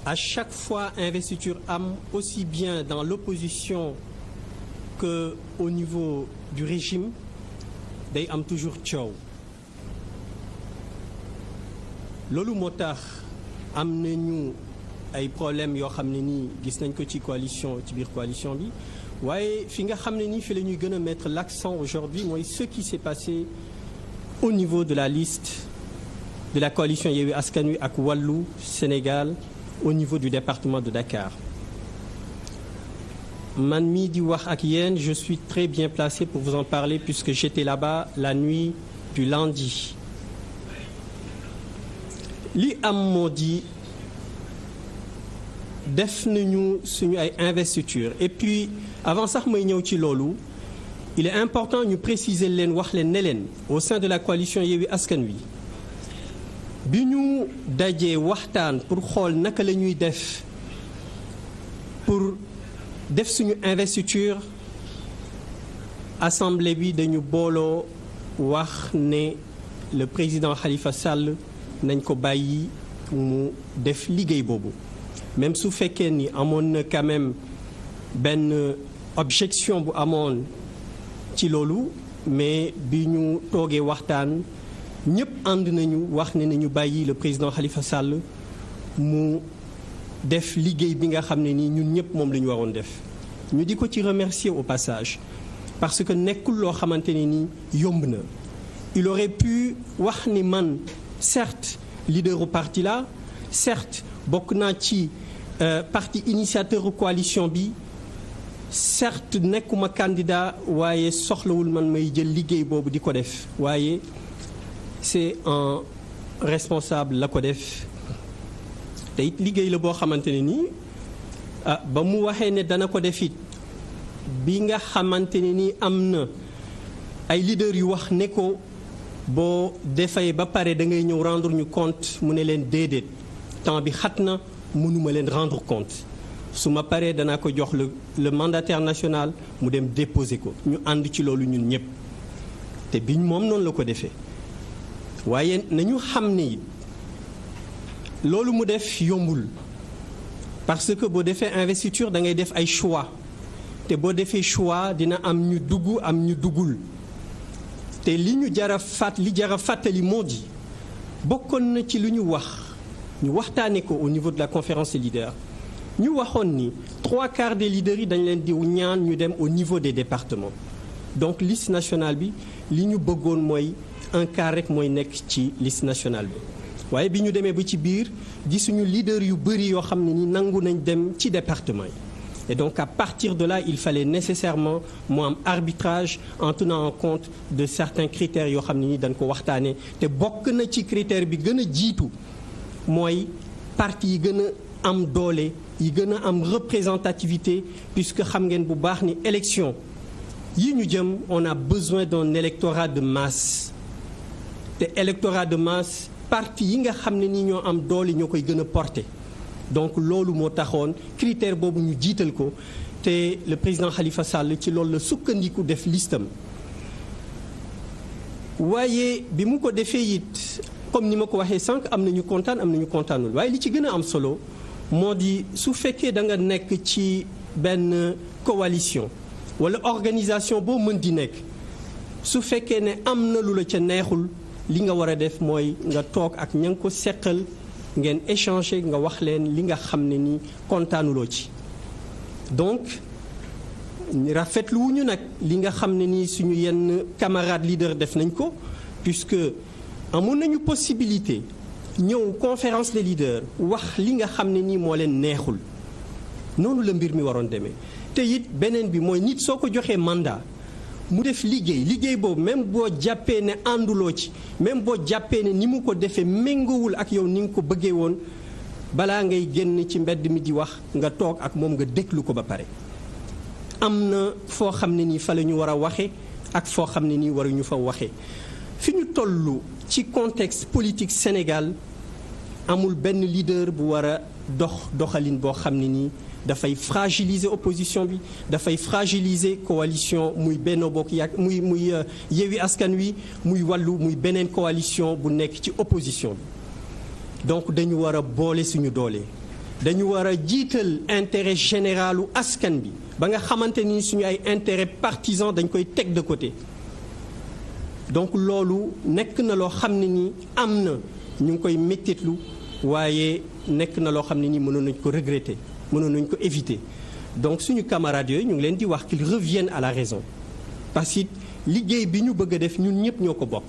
à chaque fois investiture am aussi bien dans l'opposition que au niveau du régime day am toujours coow loolu moo tax am nañu ay problèmes yoo xam ne nii gis nañ ko ci biir coalition bi waaye fi nga xam ne nii fi la ñuy gën a mettre l'accent aujourd'hui mooy ce qui s'est passé au niveau de la liste de la coalition Yewwi Askan Wi ak Wallu Sénégal au niveau du département de Dakar man mii di wax ak yéen je suis très bien placé pour vous en parler puisque j'étais là-bas la nuit du lundi li am moo di def nañu suñu ay investiture et puis avant sax may ñëw ci loolu il est important ñu préciser leen wax leen ne leen au sein de la coalition Yewwi Askan Wi bi ñu dajee waxtaan pour xool naka la ñuy def pour def suñu investiture assemblée bi dañu booloo wax ne le président Khalifa Sall nañ ko bàyyi mu def liggéey boobu même su fekkee ni amoon na quand même benn objection bu amoon ci loolu mais bi ñu toogee waxtaan ñëpp ànd nañu wax ne nañu bàyyi le président Khalifa Sall mu def liggéey bi nga xam ne nii ñun ñëpp moom la ñu waroon def ñu di ko ci remercier au passage parce que nekkul loo xamante ne nii yomb na il aurait pu wax ni man certes leader u parti la certes bokk naa ci parti initiateur u coalition bi certes nekkuma candidat waaye soxlawul man may jël liggéey boobu di ko def waaye c'est un responsable la ko def te it liggéey la boo xamante ne nii ba mu waxee ne dana ko def it bi nga xamante ne nii am na ay leaders yu wax ne ko boo defee ba pare da ngay ñëw rendre ñu compte mu ne leen déedéet temps bi xat na mënuma leen rendre compte su ma paree danaa ko jox le mandataire national mu dem déposer ko ñu ànd ci loolu ñun ñëpp te biñ moom noonu la ko defee waaye nañu xam ne it loolu mu def yombul parce que boo defee investiture da ngay def ay choix te boo defee choix dina am ñu dugg am ñu duggul te li jara fàttali moo di bokkoon na ci lu ñu wax ñu waxtaanee ko au niveau de la conférence des leaders ñu waxoon ni 3/4 des leaders yi dañ leen di ñaan ñu dem au niveau des départements donc liste nationale bi li ñu bëggoon mooy 1/4 rek mooy nekk ci liste nationale bi waaye bi ñu demee ba ci biir gisuñu leader yu bëri yoo xam ne ni nangu nañ dem ci département yi et donc à partir de là il fallait nécessairement mu am arbitrage en tenant en compte de certains critères yoo xam ne ni dañ ko waxtaanee te bokk na ci critère bi gën a jiitu mooy parti yi gën a am doole yi gën a am représentativité puisque xam ngeen bu baax ni élection yi ñu jëm on a besoin d'un électorat de masse te électorat de masse parti yi nga xam ne ni ñoo am doole ñoo koy gën a porter donc loolu moo taxoon critère boobu ñu jiital ko te le président Khalifa Sall ci loolu la sukkandiku def listam waaye bi mu ko defee it comme ni ma ko waxee sànq am na ñu kontaan am na ñu kontaanul waaye li ci gën a am solo moo di su fekkee da nga nekk ci benn coalition wala organisation boo mën di nekk su fekkee ne am na lu la ca neexul li nga war a def mooy nga toog ak ña nga ko seqal ngeen échanger nga wax leen li nga xam ne ni kontaanuloo ci donc rafetlu wuñu nag li nga xam ne ni suñu yenn camarades leaders def nañ ko puisque amoon nañu possibilité ñëw conférence des leaders wax li nga xam ne nii moo leen neexul noonu la mbir mi waroon demee te it beneen bi mooy nit soo ko joxee mandat mu def liggéey boobu même boo jàppee ne ànduloo ci même boo jàppee ne ni mu ko defee méngoowul ak yow ni nga ko bëggee woon balaa ngay génn ci mbedd mi di wax nga toog ak moom nga déglu ko ba pare am na foo xam ne nii fa la ñu war a waxee ak foo xam ne nii waruñu fa waxee fi ñu toll ci contexte politique Sénégal amul benn leader bu war a doxalin boo xam ne nii dafay fragiliser opposition bi dafay fragiliser coalition muy Benno Bokk Yaakaar muy Yewwi Askan Wi muy Wallu muy beneen coalition bu nekk ci opposition bi donc dañu war a boole suñu doole dañu war a jiital intérêt généralu askan bi ba nga xamante ni suñu ay intérêt partisan dañ koy teg de côté. donc loolu nekk na loo xam ne ni am na ñu ngi koy mettitlu waaye nekk na loo xam ne ni mënoon nañ ko regretter mënoon nañ ko éviter. donc suñu camarades yooyu ñu ngi leen di wax qu'ils reviennent à la raison parce que liggéey bi ñu bëgg a def ñun ñëpp ñoo ko bokk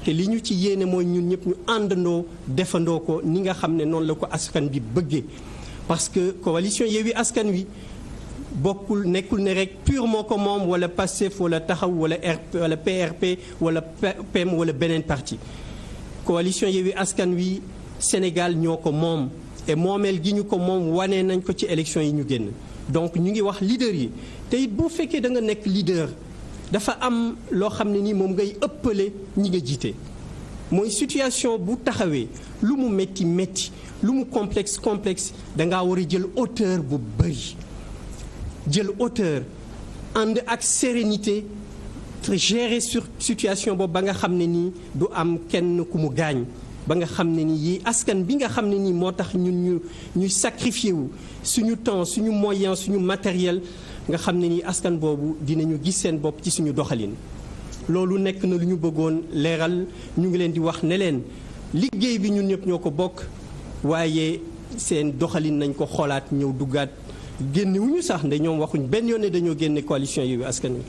te li ñu ci yéene mooy ñun ñëpp ñu àndandoo defandoo ko ni nga xam ne noonu la ko askan bi bëggee. parce que coalition Yewwi Askan Wi bokkul nekkul ne rek purement ko moom wala Pastef wala Taxaw wala wala PRP wala PEM wala beneen parti. coalition Yewwi Askan Wi Sénégal ñoo ko moom et moomeel gi ñu ko moom wane nañ ko ci élection yi ñu génn. donc ñu ngi wax leader yi te it boo fekkee da nga nekk leader dafa am loo xam ne nii moom ngay ëppale ñi nga jiite mooy situation bu taxawee lu mu métti métti lu mu complexe da ngaa war a jël hauteur bu bëri jël hauteur ànd ak sérénité gérer sur situation boobu ba nga xam ne nii du am kenn ku mu gaañ ba nga xam ne nii yi askan bi nga xam ne nii moo tax ñun ñuy sacrifié wu suñu temps suñu moyen suñu matériel nga xam ne nii askan boobu dinañu gis seen bopp ci suñu doxalin. loolu nekk na lu ñu bëggoon leeral ñu ngi leen di wax ne leen liggéey bi ñun ñëpp ñoo ko bokk waaye seen doxalin nañ ko xoolaat ñëw duggaat génnewuñu sax nde ñoom waxuñ benn yoon ne dañoo génne coalition Yewwi Askan Wi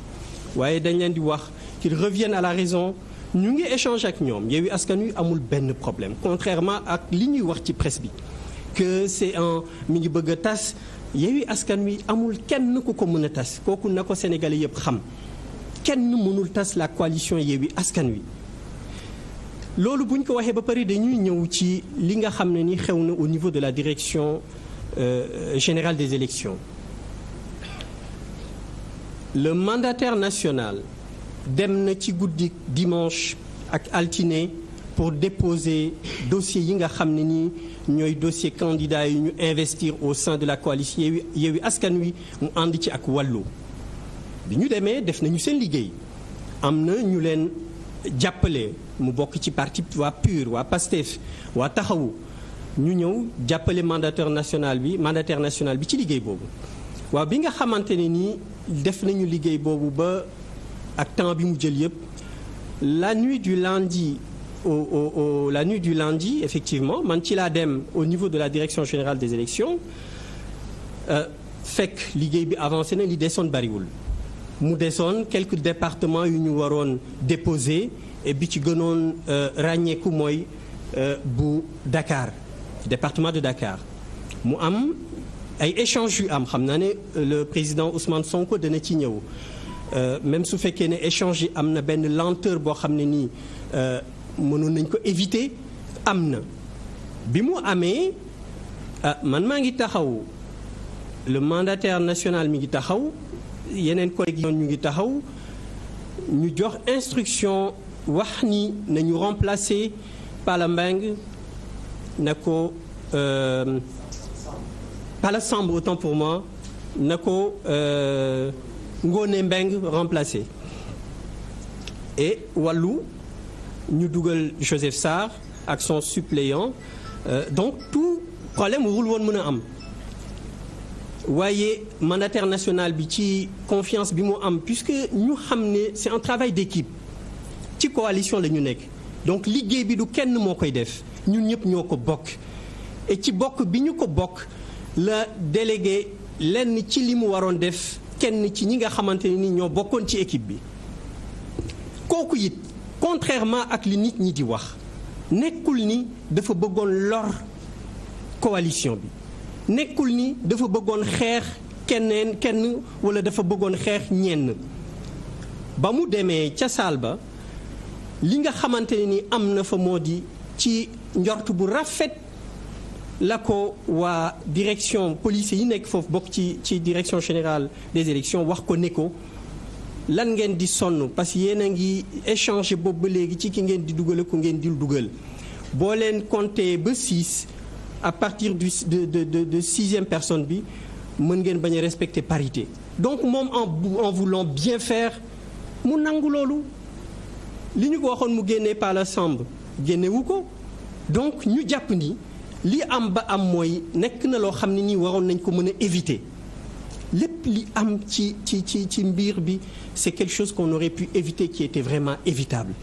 waaye dañ leen di wax qu'ils reviennent à la raison. ñu ngi échange ak ñoom Yewwi Askan Wi amul benn problème contrairement ak li ñuy wax ci presse bi que c'est mi ngi bëgg a tas Yewwi Askan Wi amul kenn ku ko mën a tas kooku na ko Sénégalais yëpp xam kenn mënul tas la coalition Yewwi Askan Wi. loolu bu ñu ko waxee ba pare dañuy ñëw ci li nga xam ne ni xew na au niveau de la direction générale des élections. Le mandataire national dem na ci guddi dimanche ak altine pour déposer dossier yi nga xam ne nii ñooy dossier candidat yi ñu investir au sein de la coalition Yewwi Askan Wi mu ànd ci ak wàllu bi ñu demee def nañu seen liggéey am na ñu leen jàppale mu bokk ci parti waa PUR waa PASTEF waa Taxawu ñu ñëw jàppale mandataire national bi ci liggéey boobu waaw bi nga xamante ne nii def nañu liggéey boobu ba ak temps bi mu jël yëpp la nuit du lundi effectivement man ci laa dem au niveau de la direction générale des élections fekk liggéey bi avancé na li desoon bariwul mu desoon quelques départements yu ñu waroon déposer et bi ci gënoon ràññeeku mooy bu Dakar département de Dakar mu am ay échanges yu am xam naa ne le président Ousmane Sonko dana ci ñëw même su fekkee ne échange yi am na benn lenteur boo xam ne nii mënoon nañ ko éviter am na bi mu amee man maa ngi taxaw le mandataire national mi ngi taxaw yeneen collègues yoon ñu ngi taxaw ñu jox instruction wax ni nañu remplacer Pala Mbengue na ko Pala Samb autant pour moi na ko Ngoné Mbengue remplacé et wàllu ñu dugal Joseph Sarr ak son suppléant donc tout problème warul woon mën a am waaye mandataire national bi ci confiance bi mu am puisque ñu xam ne c'est un travail d'équipe ci coalition la ñu nekk donc liggéey bi du kenn moo koy def ñun ñëpp ñoo ko bokk et ci bokk bi ñu ko bokk la délégué lenn ci li mu waroon def kenn ci ñi nga xamante ni ñoo bokkoon ci équipe bi kooku it contrairement ak li nit ñi di wax nekkul ni dafa bëggoon lor coalition bi nekkul ni dafa bëggoon xeex kenn wala dafa bëggoon xeex ñenn ba mu demee ca saal ba li nga xamante ne ni am na fa moo di ci njort bu rafet la ko waa direction police yi nekk foofu bokk ci direction générale des élections wax ko ne ko lan ngeen di sonn parce que yéen a ngi échanger boobu ba léegi ci ki ngeen di dugal ko ngeen di dugal boo leen compter ba 6 à partir de sixième personne bi mën ngeen bañ a respecter parité donc moom en voulant bien faire mu nangu loolu li ñu ko waxoon mu génnee par la Samb génnewu ko donc ñu jàpp ni li am ba am mooy nekk na loo xam ne nii waroon nañ ko mën a éviter lépp li am ci mbir bi c'est quelque chose qu'on aurait pu éviter qui était vraiment évitable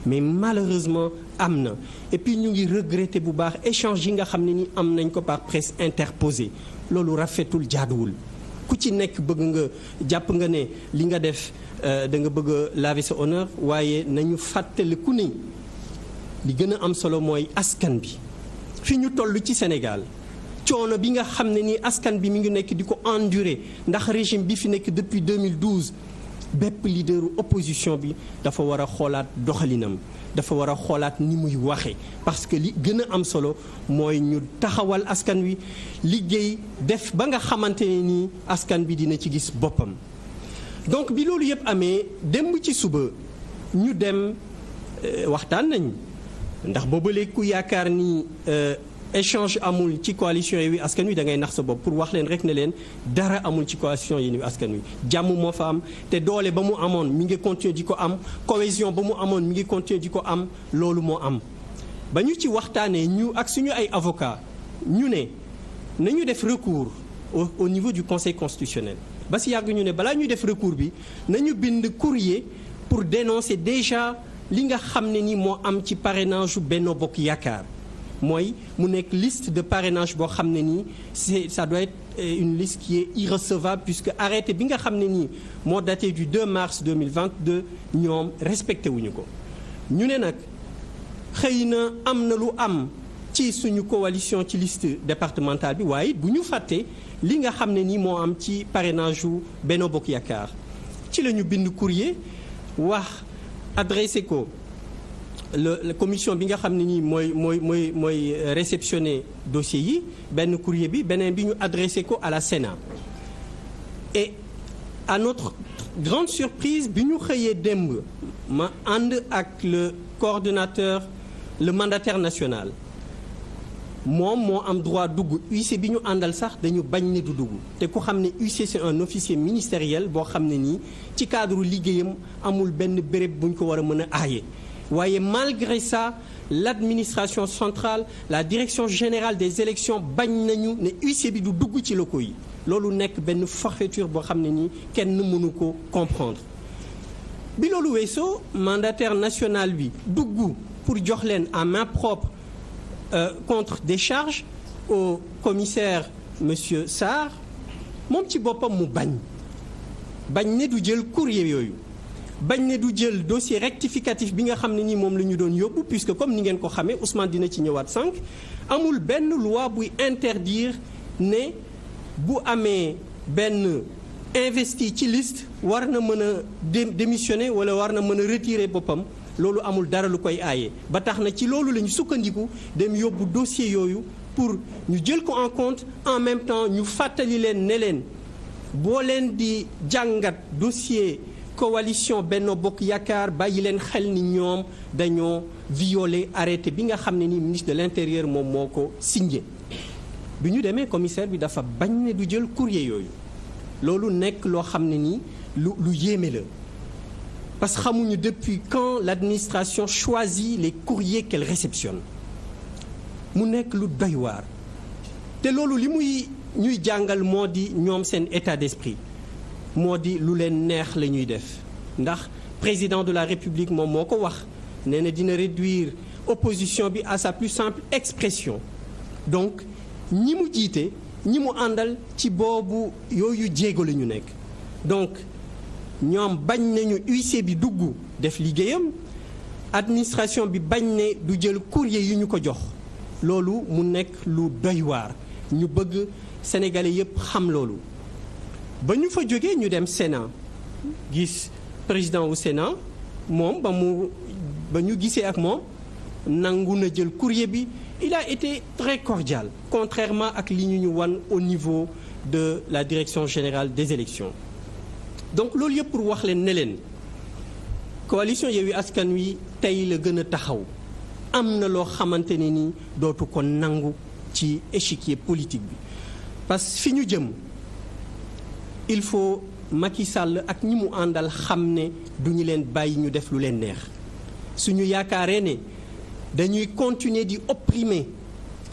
mais malheureusement am na et puis ñu ngi regretter bu baax échange yi nga xam ne ni am nañ ko par presse interposée loolu rafetul jaaduwul ku ci nekk bëgg nga jàpp nga ne li nga def da nga bëgg a laver sa honneur waaye nañu fàttaliku ni li gën a am solo mooy askan bi fi ñu toll ci Sénégal coono bi nga xam ne ni askan bi mi ngi nekk di ko endurer ndax régime bi fi nekk depuis 2012 bépp leaderu opposition bi dafa war a xoolaat doxalinam dafa war a xoolaat ni muy waxe parce que li gën a am solo mooy ñu taxawal askan wi liggéey def ba nga xamante ne ni askan bi dina ci gis boppam. donc bi loolu yëpp amee démb ci suba ñu dem waxtaan nañ ndax booba léegi ku yaakaar ni échange amul ci coalition Yewwi Askan Wi da ngay nax sa bopp pour wax leen rek ne leen dara amul ci coalition Yewwi Askan Wi jàmm moo fa am te doole ba mu amoon mi ngi continuer di ko am cohésion ba mu amoon mi ngi continuer di ko am loolu moo am. ba ñu ci waxtaanee ñu ak suñu ay avocats ñu ne nañu def recours au niveau du conseil constitutionnel ba si yàgg ñu ne balaa ñuy def recours bi nañu bind courrier pour dénoncer déjà li nga xam ne ni moo am ci parrainage u Benno Bokk Yaakaar. mooy mu nekk liste de parrainage boo xam ne nii ça doit être une liste qui est irrecevable puisque arrêté bi nga xam ne nii moo daté du 2 mars 2022 ñoom respecté wuñu ko ñu ne nag xëy na am na lu am ci suñu coalition ci liste départementale bi waaye bu ñu fàtte li nga xam ne nii moo am ci parrainage u Benno Bokk Yaakaar ci la ñu bind courrier wax adressé ko la commission bi nga xam ne nii mooy réceptionner dossier yi benn courrier bi beneen bi ñu adressé ko à la Sénat et à notre grande surprise bi ñu xëyee démb ma ànd ak le coordonnateur le mandataire national moom moo am droit dugg UC bi ñu àndal sax dañu bañ ne du dugg te ku xam ne UC c'est un officier ministériel boo xam ne nii ci cadre liggéeyam amul benn béréb bu ñu ko war a mën a aaye waaye malgré ça l'administration centrale la direction générale des élections bañ nañu ne huissier bi du dugg ci locaux yi loolu nekk benn forfaiture boo xam ne nii kenn mënu ko comprendre bi loolu weesoo mandataire national bi dugg pour jox leen en main propre contre des charges au commissaire monsieur Sarr moom ci boppam mu bañ ne du jël courrier yooyu bañ ne du jël dossier rectificatif bi nga xam ne nii moom la ñu doon yóbbu puisque comme ni ngeen ko xamee Ousmane dina ci ñëwaat sànq amul benn loi buy interdire ne bu amee benn investi ci liste war na mën a démissionner wala war na mën a retirer boppam loolu amul dara lu koy aaye ba tax na ci loolu la ñu sukkandiku dem yóbbu dossier yooyu pour ñu jël ko en compte en même temps ñu fàttali leen ne leen boo leen di jàngat dossier coalition Benno Bokk Yaakaar bàyyi leen xel ni ñoom dañoo violer arrêté bi nga xam ne ni ministre de l'intérieur moom moo ko signé bi ñu demee commissaire bi dafa bañ ne du jël courrier yooyu loolu nekk loo xam ne ni lu yéeme la parce que xamuñu depuis quand l'administration choisit les courriers qu'elle réceptionne mu nekk lu doy waar te loolu li muy ñuy jàngal moo di ñoom seen état d'esprit moo di lu leen neex la ñuy def ndax président de la République moom moo ko wax nee na dina réduire opposition bi à sa plus simple expression donc ñi mu jiite ñi mu àndal ci boobu yooyu jéego la ñu nekk donc ñoom bañ nañu huissier bi dugg def liggéeyam administration bi bañ ne du jël courrier yu ñu ko jox loolu mu nekk lu doy waar ñu bëgg sénégalais yépp xam loolu ba ñu fa jógee ñu dem Sénat gis président wu Sénat moom ba ñu gisee ak moom nangu na jël courrier bi il a été très cordial contrairement ak li ñu wan au niveau de la direction générale des élections donc loolu yëpp pour wax leen ne leen coalition Yewwi Askan Wi tey la gën a taxaw am na loo xamante ne ni dootu ko nangu ci échiquier politique bi parce que fi ñu jëm il faut Macky Sall ak ñi mu àndal xam ne du ñu leen bàyyi ñu def lu leen neex suñu yaakaaree ne dañuy continuer di opprimer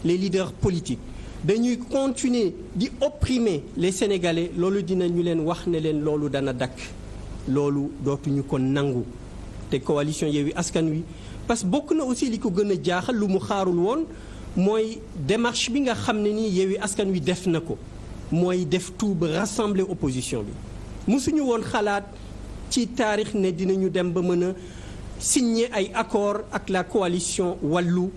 les leaders politiques dañuy continuer di opprimer les Sénégalais loolu dinañu leen wax ne leen loolu dana dakk loolu dootuñu ko nangu te coalition Yewwi Askan Wi parce que bokk na aussi li ko gën a jaaxal lu mu xaarul woon mooy démarche bi nga xam ne nii Yewwi Askan Wi def na ko mooy def tout ba rassembler opposition bi musuñu woon xalaat ci taarix ne dinañu dem ba mën a signer ay accord ak la coalition Wallu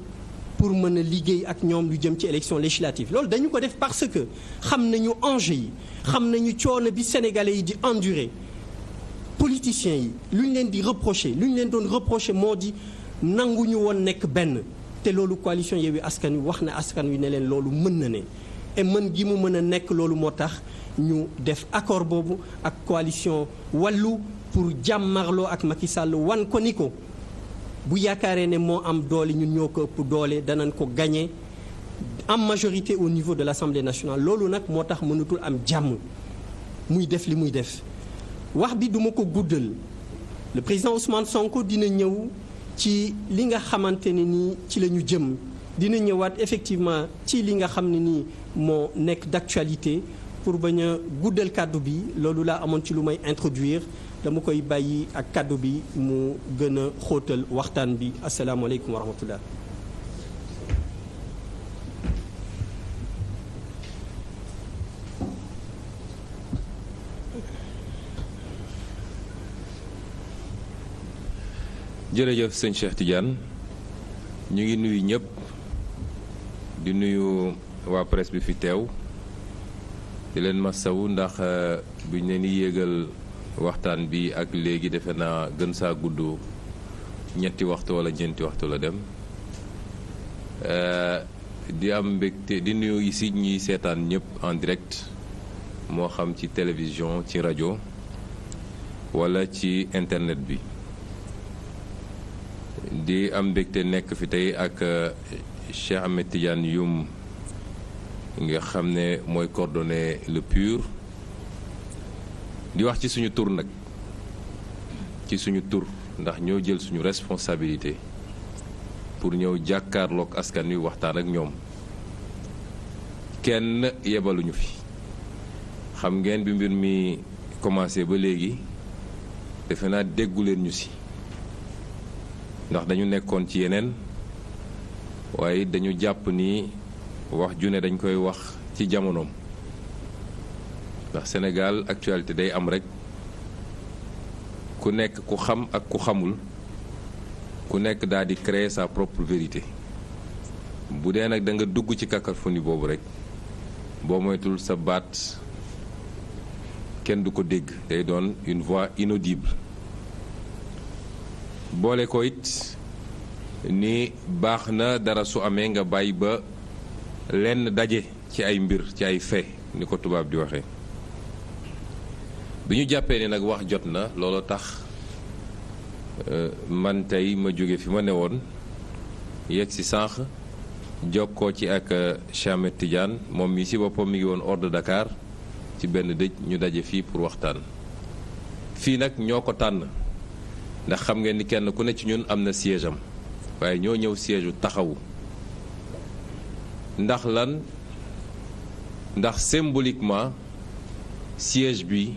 pour mën a liggéey ak ñoom lu jëm ci élection législative loolu dañu ko def parce que xam nañu enjeu yi xam nañu coono bi sénégalais yi di endurer politiciens yi lu ñu leen di reprocher lu ñu leen doon reprocher moo di nanguñu woon nekk benn te loolu coalition Yewwi Askan Wi wax na askan wi ne leen loolu mën na ne et mën gi mu mën a nekk loolu moo tax ñu def accord boobu ak coalition Wallu pour jàmmarloo ak Macky Sall wan ko ni ko bu yaakaaree ne moo am doole ñun ñoo ko ëpp doole danañ ko gagner en majorité au niveau de l'Assemblée nationale loolu nag moo tax mënatul am jàmm muy def li muy def wax bi duma ko guddal le président Ousmane Sonko dina ñëw ci li nga xamante ne nii ci la ñu jëm dina ñëwaat effectivement ci li nga xam ne nii moo nekk d'actualité pour bañ a guddal kàddu bi loolu laa amoon ci lu may introduire dama koy bàyyi ak kàddu bi mu gën a xóotal waxtaan bi asalaamaaleykum wa rahmatullah. jërëjëf sëñ Cheikh Tidiane ñu ngi nuyu ñëpp di nuyu waa presse bi fi teew di leen masawu ndax buñ leen di yéegal waxtaan bi ak léegi defe naa gën saa gudd ñetti waxtu wala ñeenti waxtu la dem di am mbégte di nuyu ici ñuy seetaan ñëpp en direct moo xam ci télévision ci rajo wala ci internet bi di am mbégte nekk fi tey ak Cheikh Ahmed Tidiane Youm nga xam ne mooy coordonné le PUR di wax ci suñu tur nag ci suñu tur ndax ñoo jël suñu responsabilité pour ñëw jàkkaarloog askan wi waxtaan ak ñoom kenn yebaluñu fi xam ngeen bi mbir mi commencé ba léegi defe naa déggu leen ñu si ndax dañu nekkoon ci yeneen waaye dañu jàpp ni wax ju ne dañ koy wax ci jamonoom ndax Sénégal actualité day am rekk ku nekk ku xam ak ku xamul ku nekk daal di créer sa propre vérité bu dee nag da nga dugg ci cacophonie boobu rekk boo moytul sa baat kenn du ko dégg day doon une voix inaudible boole ko it ni baax na dara su amee nga bàyyi ba lenn daje ci ay mbir ci ay fait ni ko tubaab di waxee bi ñu jàppee ni nag wax jot na loolu tax man tey ma jóge fi ma newoon yegg si sànq jokkoo ci ak Cheikh Ahmed Tidiane moom mi si boppam mi ngi woon hors de Dakar ci benn dëj ñu daje fii pour waxtaan fii nag ñoo ko tànn ndax xam ngeen ni kenn ku ne ci ñun am na siège am waaye ñoo ñëw siège u taxawu ndax lan ndax symboliquement siège bi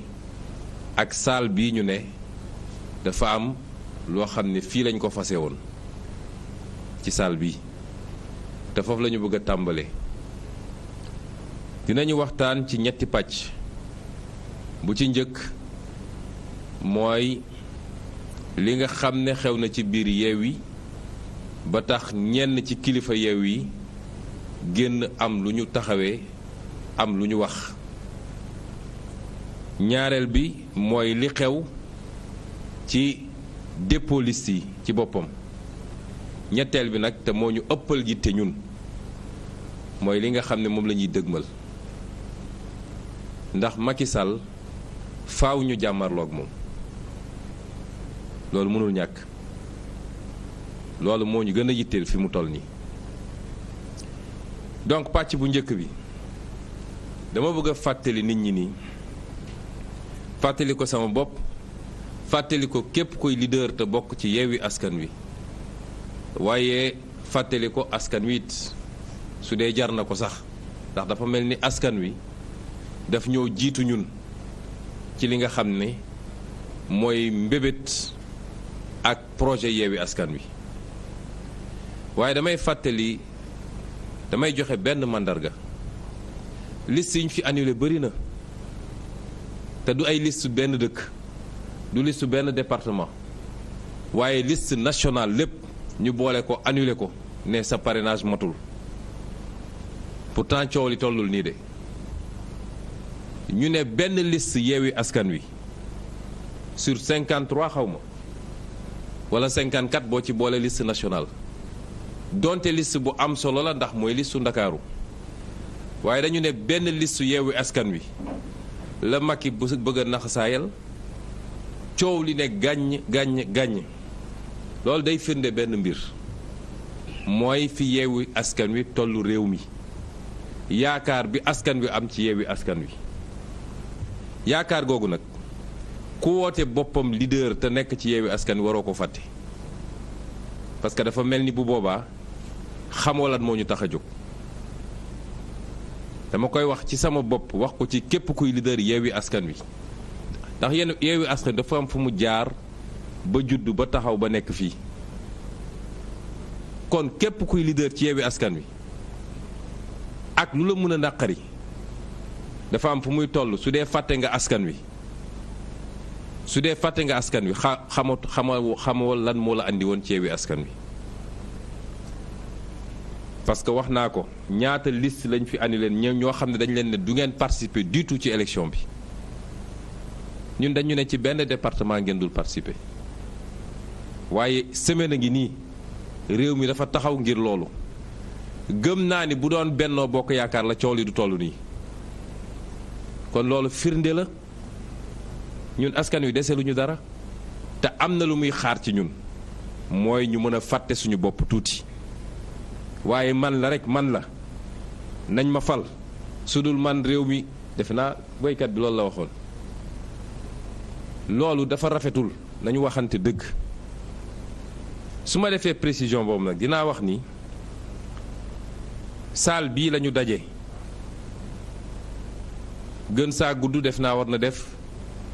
ak salle bi ñu ne dafa am loo xam ne fii lañ ko fase woon ci salle bi te foofu la ñu bëgg a tàmbale dinañu waxtaan ci ñetti pàcc bu ci njëkk mooy li nga xam ne xew na ci biir Yewwi ba tax ñenn ci kilifa Yewwi génn am lu ñu taxawee am lu ñu wax ñaareel bi mooy li xew ci dépôt liste yi ci boppam ñetteel bi nag te moo ñu ëppal yitte ñun mooy li nga xam ne moom la ñuy dëgmal ndax Macky Sall faaw ñu jàmmarloog moom loolu mënul ñàkk loolu moo ñu gën a yitteel fi mu toll nii donc pàcc bu njëkk bi dama bëgg a fàttali nit ñi nii fàttali ko sama bopp fàttali ko képp kuy leader te bokk ci Yewwi Askan Wi waaye fàttali ko askan wi it su dee jar na ko sax ndax dafa mel ni askan wi daf ñoo jiitu ñun ci li nga xam ne mooy mbébét ak projet Yewwi Askan Wi waaye damay fàttali damay joxe benn mandarga liste yi ñu fi annulé bëri na te du ay liste benn dëkk du liste benn département waaye liste nationale lépp ñu boole ko annulé ko ne sa parrainage matul pourtant coow li tollul nii de ñu ne benn liste Yewwi Askan Wi sur 53 xaw ma wala 54 boo ci boole liste nationale donte liste bu am solo la ndax mooy listu Ndakaaru waaye dañu ne benn liste Yewwi Askan Wi la Macky bu bëgg a naxasaayal coow li ne gàññ loolu day firnde benn mbir mooy fi Yewwi Askan Wi tollu réew mi yaakaar bi askan wi am ci Yewwi Askan Wi yaakaar googu nag ku woote boppam leader te nekk ci Yewwi Askan Wi waroo ko fàtte parce que dafa mel ni bu boobaa xamoo lan moo ñu tax a jóg dama koy wax ci sama bopp wax ko ci képp kuy leader Yewwi Askan Wi ndax yenn Yewwi Askan Wi dafa am fu mu jaar ba judd ba taxaw ba nekk fii kon képp kuy leader ci Yewwi Askan Wi ak lu la mën a naqari dafa am fu muy toll su dee fàtte nga askan wi xamoo lan moo la andi woon ci Yewwi Askan Wi parce que wax naa ko ñaata liste lañ fi annulé ñoo xam ne dañ leen ne du ngeen participer du tout ci élection bi ñun dañu ne ci benn département ngeen dul participer waaye semaine a ngi nii réew mi dafa taxaw ngir loolu gëm naa ni bu doon Benno Bokk Yaakaar la coow li du toll nii kon loolu firnde la ñun askan wi dese lu ñu dara te am na lu muy xaar ci ñun mooy ñu mën a fàtte suñu bopp tuuti waaye man la rek man la nañ ma fal su dul man réew mi defe naa boykat bi loolu la waxoon loolu dafa rafetul nañu waxante dëgg su ma defee précision boobu nag dinaa wax ni salle bii la ñu daje gën saa gudd def naa war na def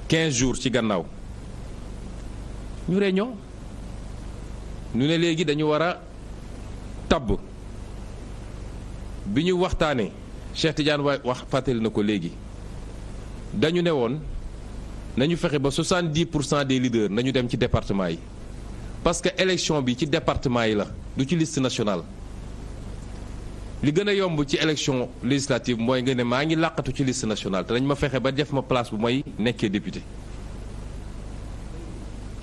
15 jours ci gannaaw ñu réunion ñu ne léegi dañu war a tabb bi ñu waxtaanee Cheikh Tidiane wax fàttali na ko léegi dañu ne woon nañu fexe ba 70% des leaders nañu dem ci département yi parce que élection bi ci département yi la du ci liste nationale li gën a yomb ci élection législative mooy nga ne maa ngi làqatu ci liste nationale te dañ ma fexe ba def ma place bu may nekkee député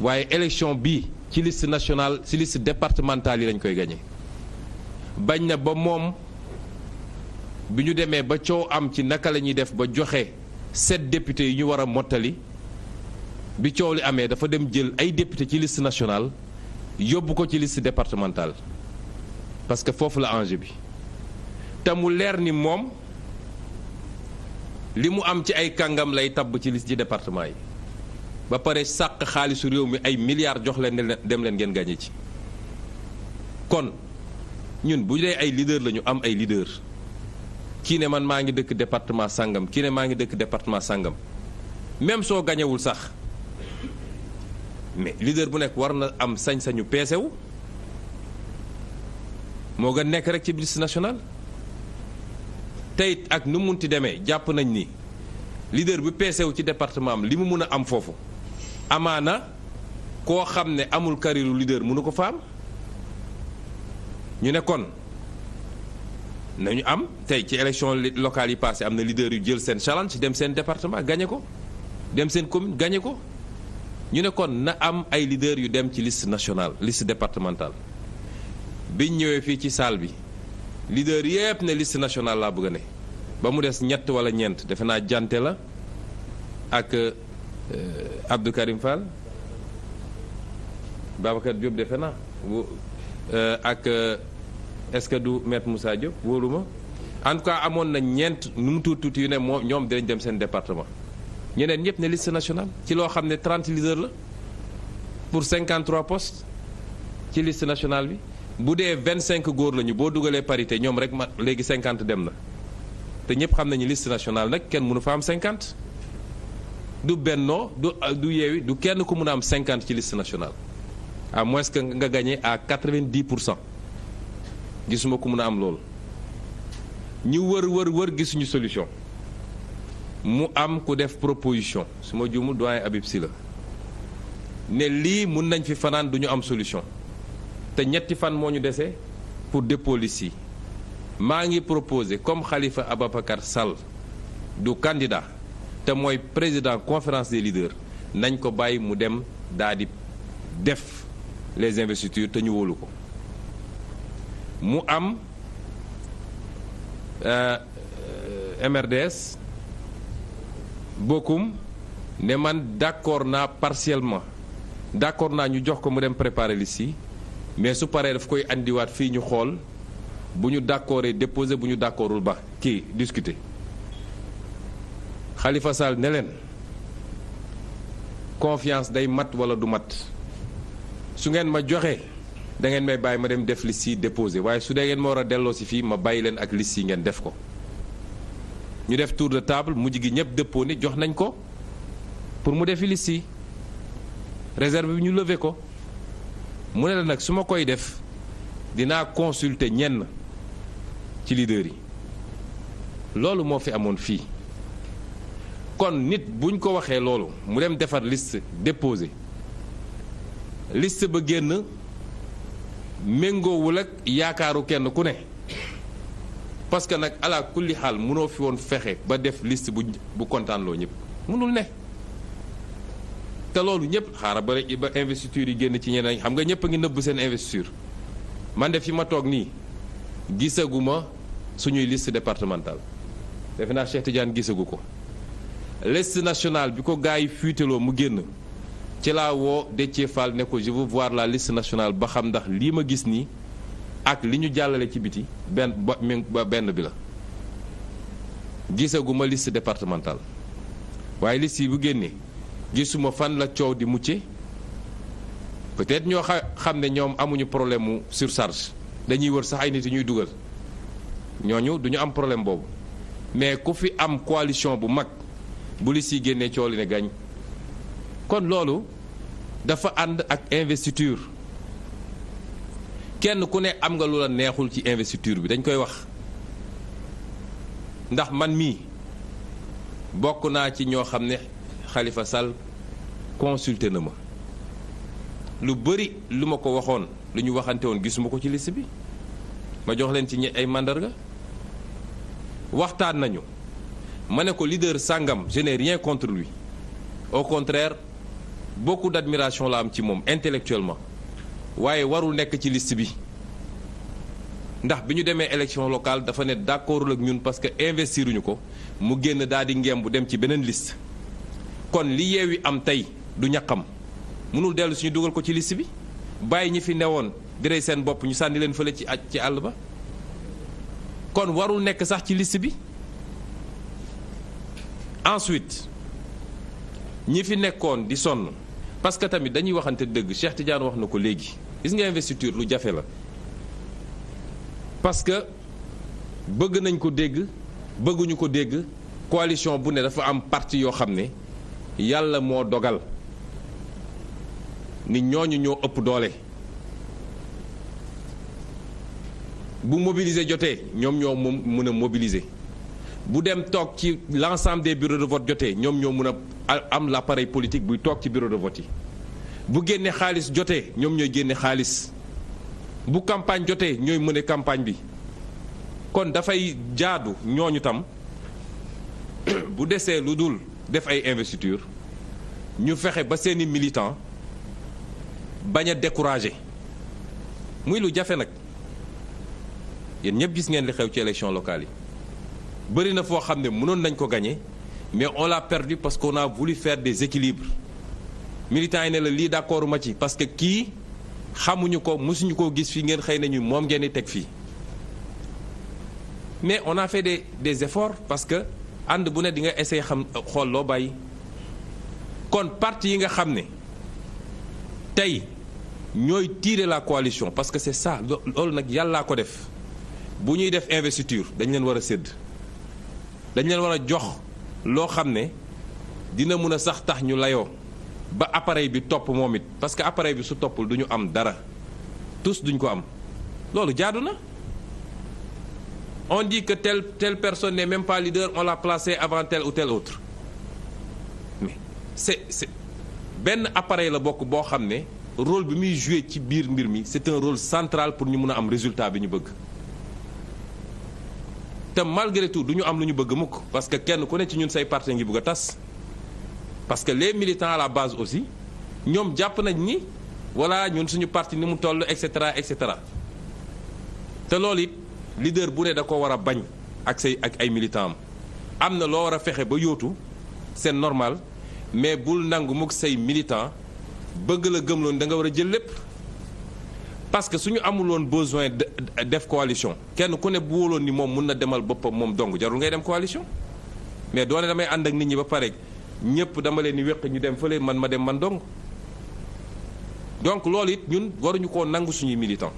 waaye élection bi ci liste nationale ci liste départementale yi lañ koy gagné bañ na ba moom bi ñu demee ba coow am ci naka la ñuy def ba joxe 7 députés yi ñu war a mottali bi coow li amee dafa dem jël ay député ci liste nationale yóbbu ko ci liste départementale parce que foofu la enjeu bi te mu leer ni moom li mu am ci ay kàngam lay tabb ci liste ci département yi ba pare sàq xaalisu réew mi ay milliards jox leen dem leen ngeen gagné ci kon ñun bu dee ay leader la ñu am ay leader kii ne man maa ngi dëkk département sàngam kii ne maa ngi dëkk département sàngam même soo gañewul sax mais leader bu nekk war na am sañ-sañu peesewu moo gën nekk rek ci liste nationale tey ak nu munti demee jàpp nañ ni leader bi peesewu ci département am li mu mun a am foofu amaana koo xam ne amul carrière leader mënu ko fa am ñu ne kon nañu am tey ci élection locale yi passé am na leader yu jël seen challenge dem seen département gagné ko dem seen commune gagné ko ñu ne kon na am ay leader yu dem ci liste nationale liste départementale biñ ñëwee fii ci salle bi leader yépp ne liste nationale laa bëgg a ne ba mu des ñett wala ñeent defe naa jante la ak Abdou Karim Fall Babacar Diop defe naa ak est-ce que du maître Moussa Diop wóoruma en tout cas amoon na ñeent nu mu tuuti yu ne moom ñoom dinañ dem seen département ñeneen ñëpp ne liste nationale ci loo xam ne 30 leaders la pour 53 postes ci liste nationale bi bu dee 25 góor lañu boo dugalee parité ñoom rek ma léegi 50 dem na te ñëpp xam nañu liste nationale nag kenn mënu fa am 50 du Benno du Yewwi du kenn ku mën a am 50 ci liste nationale à moins que nga gagné à 90%. gisuma ku mën a am loolu ñu wër gisuñu solution mu am ku def proposition su ma juumul doyen Habib Sy la ne lii mun nañ fi fanaan du ñu am solution te ñetti fan moo ñu dese pour dépôt liste yi maa ngi proposé comme Khalifa Ababacar Sall du candidat te mooy président conférence des leaders nañ ko bàyyi mu dem daa di def les investitures te ñu wóolu ko mu am MRDS bokkum ne man d'accord naa partiellement d'accord naa ñu jox ko mu dem préparer liste yi mais su paree daf koy andiwaat fii ñu xool bu ñu d'accordee déposer bu ñu d'accordul ba kii discuter Khalifa Sall ne leen confiance day mat wala du mat su ngeen ma joxee da ngeen may bàyyi ma dem def liste yi déposé waaye su dee ngeen ma war a delloo si fii ma bàyyi leen ak liste yi ngeen def ko ñu def tour de table mujj gi ñëpp dëppoo ni jox nañ ko pour mu defi liste yi réserve bi ñu lever ko mu ne la nag su ma koy def dinaa consulter ñenn ci leader yi loolu moo fi amoon fii kon nit buñ ko waxee loolu mu dem defar liste déposé liste ba génn méngoowul ak yaakaaru kenn ku ne parce que nag ala kulli xaal mënoo fi woon fexe ba def liste bu kontaanloo ñëpp mënul ne te loolu ñëpp xaaral ba investiture yi génn ci ñeneen xam nga ñëpp a ngi nëbb seen investiture man de fi ma toog nii gisaguma suñuy liste départementale defe naa Cheikh Tidiane gisagu ko liste nationale bi ko gars yi fuiteloo mu génn ci laa woo Déthié Fall ne ko je veux voir la liste nationale ba xam ndax lii ma gis nii ak li ñu jàllale ci biti benn bi la gisaguma liste départementale waaye liste yi bu génnee gisuma fan la coow di mucce peut-être ñoo xam ne ñoom amuñu problème mu surcharge dañuy wër sax ay nit yi ñuy dugal ñooñu duñu am problème boobu mais ku fi am coalition bu mag bu liste yi génnee coow li ne gañ kon loolu dafa ànd ak investiture kenn ku ne am nga lu la neexul ci investiture bi dañ koy wax ndax man mii bokk naa ci ñoo xam ne Khalifa Sall consulté na ma lu bëri lu ma ko waxoon lu ñu waxante woon gisuma ko ci liste bi ma jox leen ci ay mandarga waxtaan nañu ma ne ko leader sàngam je n'ai rien contre lui au contraire beaucoup d'admiration la am ci moom intellectuellement waaye warul nekk ci liste bi ndax bi ñu demee élection locale dafa ne d'accordul ak ñun parce que investiruñu ko mu génn daal di ngeem bu dem ci beneen liste kon li Yewwi am tey du ñaqam mënul dellu suñu dugal ko ci liste bi bàyyi ñi fi newoon di rey seen bopp ñu sànni leen fële ci àll ba kon warul nekk sax ci liste bi ensuite ñi fi nekkoon di sonn parce que tamit dañuy waxante dëgg Cheikh Tidiane wax na ko léegi gis nga investiture lu jafe la parce que bëgg nañ ko dégg bëgguñu ko dégg coalition bu ne dafa am parti yoo xam ne yàlla moo dogal ni ñooñu ñoo ëpp doole bu mobiliser jotee ñoom ñoo mën a mobiliser bu dem toog ci l'ensemble des bureaux de vote jotee ñoom ñoo mën a am l'appareil politique buy toog ci bureau de vote yi bu génne xaalis jotee ñoom ñooy génne xaalis bu campagne jotee ñooy mëne campagne bi kon dafay jaadu ñooñu tam bu desee lu dul def ay investiture ñu fexe ba seeni militant bañ a décourager muy lu jafe nag yéen ñëpp gis ngeen li xew ci élection locale yi bëri na foo xam ne mënoon nañ ko gagner mais on l'a perdu parce qu'on a voulu faire des équilibres militants yi ne la lii d'accord ma ci parce que kii xamuñu ko mësuñu koo gis fii ngeen xëy nañu moom ngeen di teg fii mais on a fait des efforts parce que ànd bu ne di nga essayer xam xool loo bàyyi kon parti yi nga xam ne tey ñooy tirer la coalition parce que c'est ça loolu nag yàllaa ko def bu ñuy def investiture dañ leen war a sédd dañ leen war a jox loo xam ne dina mën a sax tax ñu layoo ba appareil bi topp moom it parce que appareil bi su toppul du ñu am dara tous duñ ko am loolu jaadu na. On dit que telle personne n'est même pas leader, on l'a placé avant tel ou tel autre. Mais c'est benn appareil la bokk boo xam ne rôle bi muy joué ci biir mbir mi c'est un rôle central pour ñu mun a am résultat bi ñu bëgg. te malgré tout du ñu am lu ñu bëgg mukk parce que kenn ku ne ci ñun say parti ngi bëgg a tas parce que les militants à la base aussi ñoom jàpp nañ ni voilà ñun suñu parti ni mu toll et cetera et cetera te loolu it. leader bu ne da ko war a bañ ak ay militants am na loo war a fexe ba yóotu c'est normal mais bul nangu mukk say militants bëgg la gëmloon da nga war a jël lépp parce que suñu amul woon besoin def coalition kenn ku ne bu wóoloon ni moom mun na demal boppam moom dong jarul ngay dem coalition mais doone damay ànd ak nit ñi ba pare ñëpp dama leen ni wéq ñu dem fële man ma dem man dong donc loolu it ñun waruñu koo nangu suñuy militants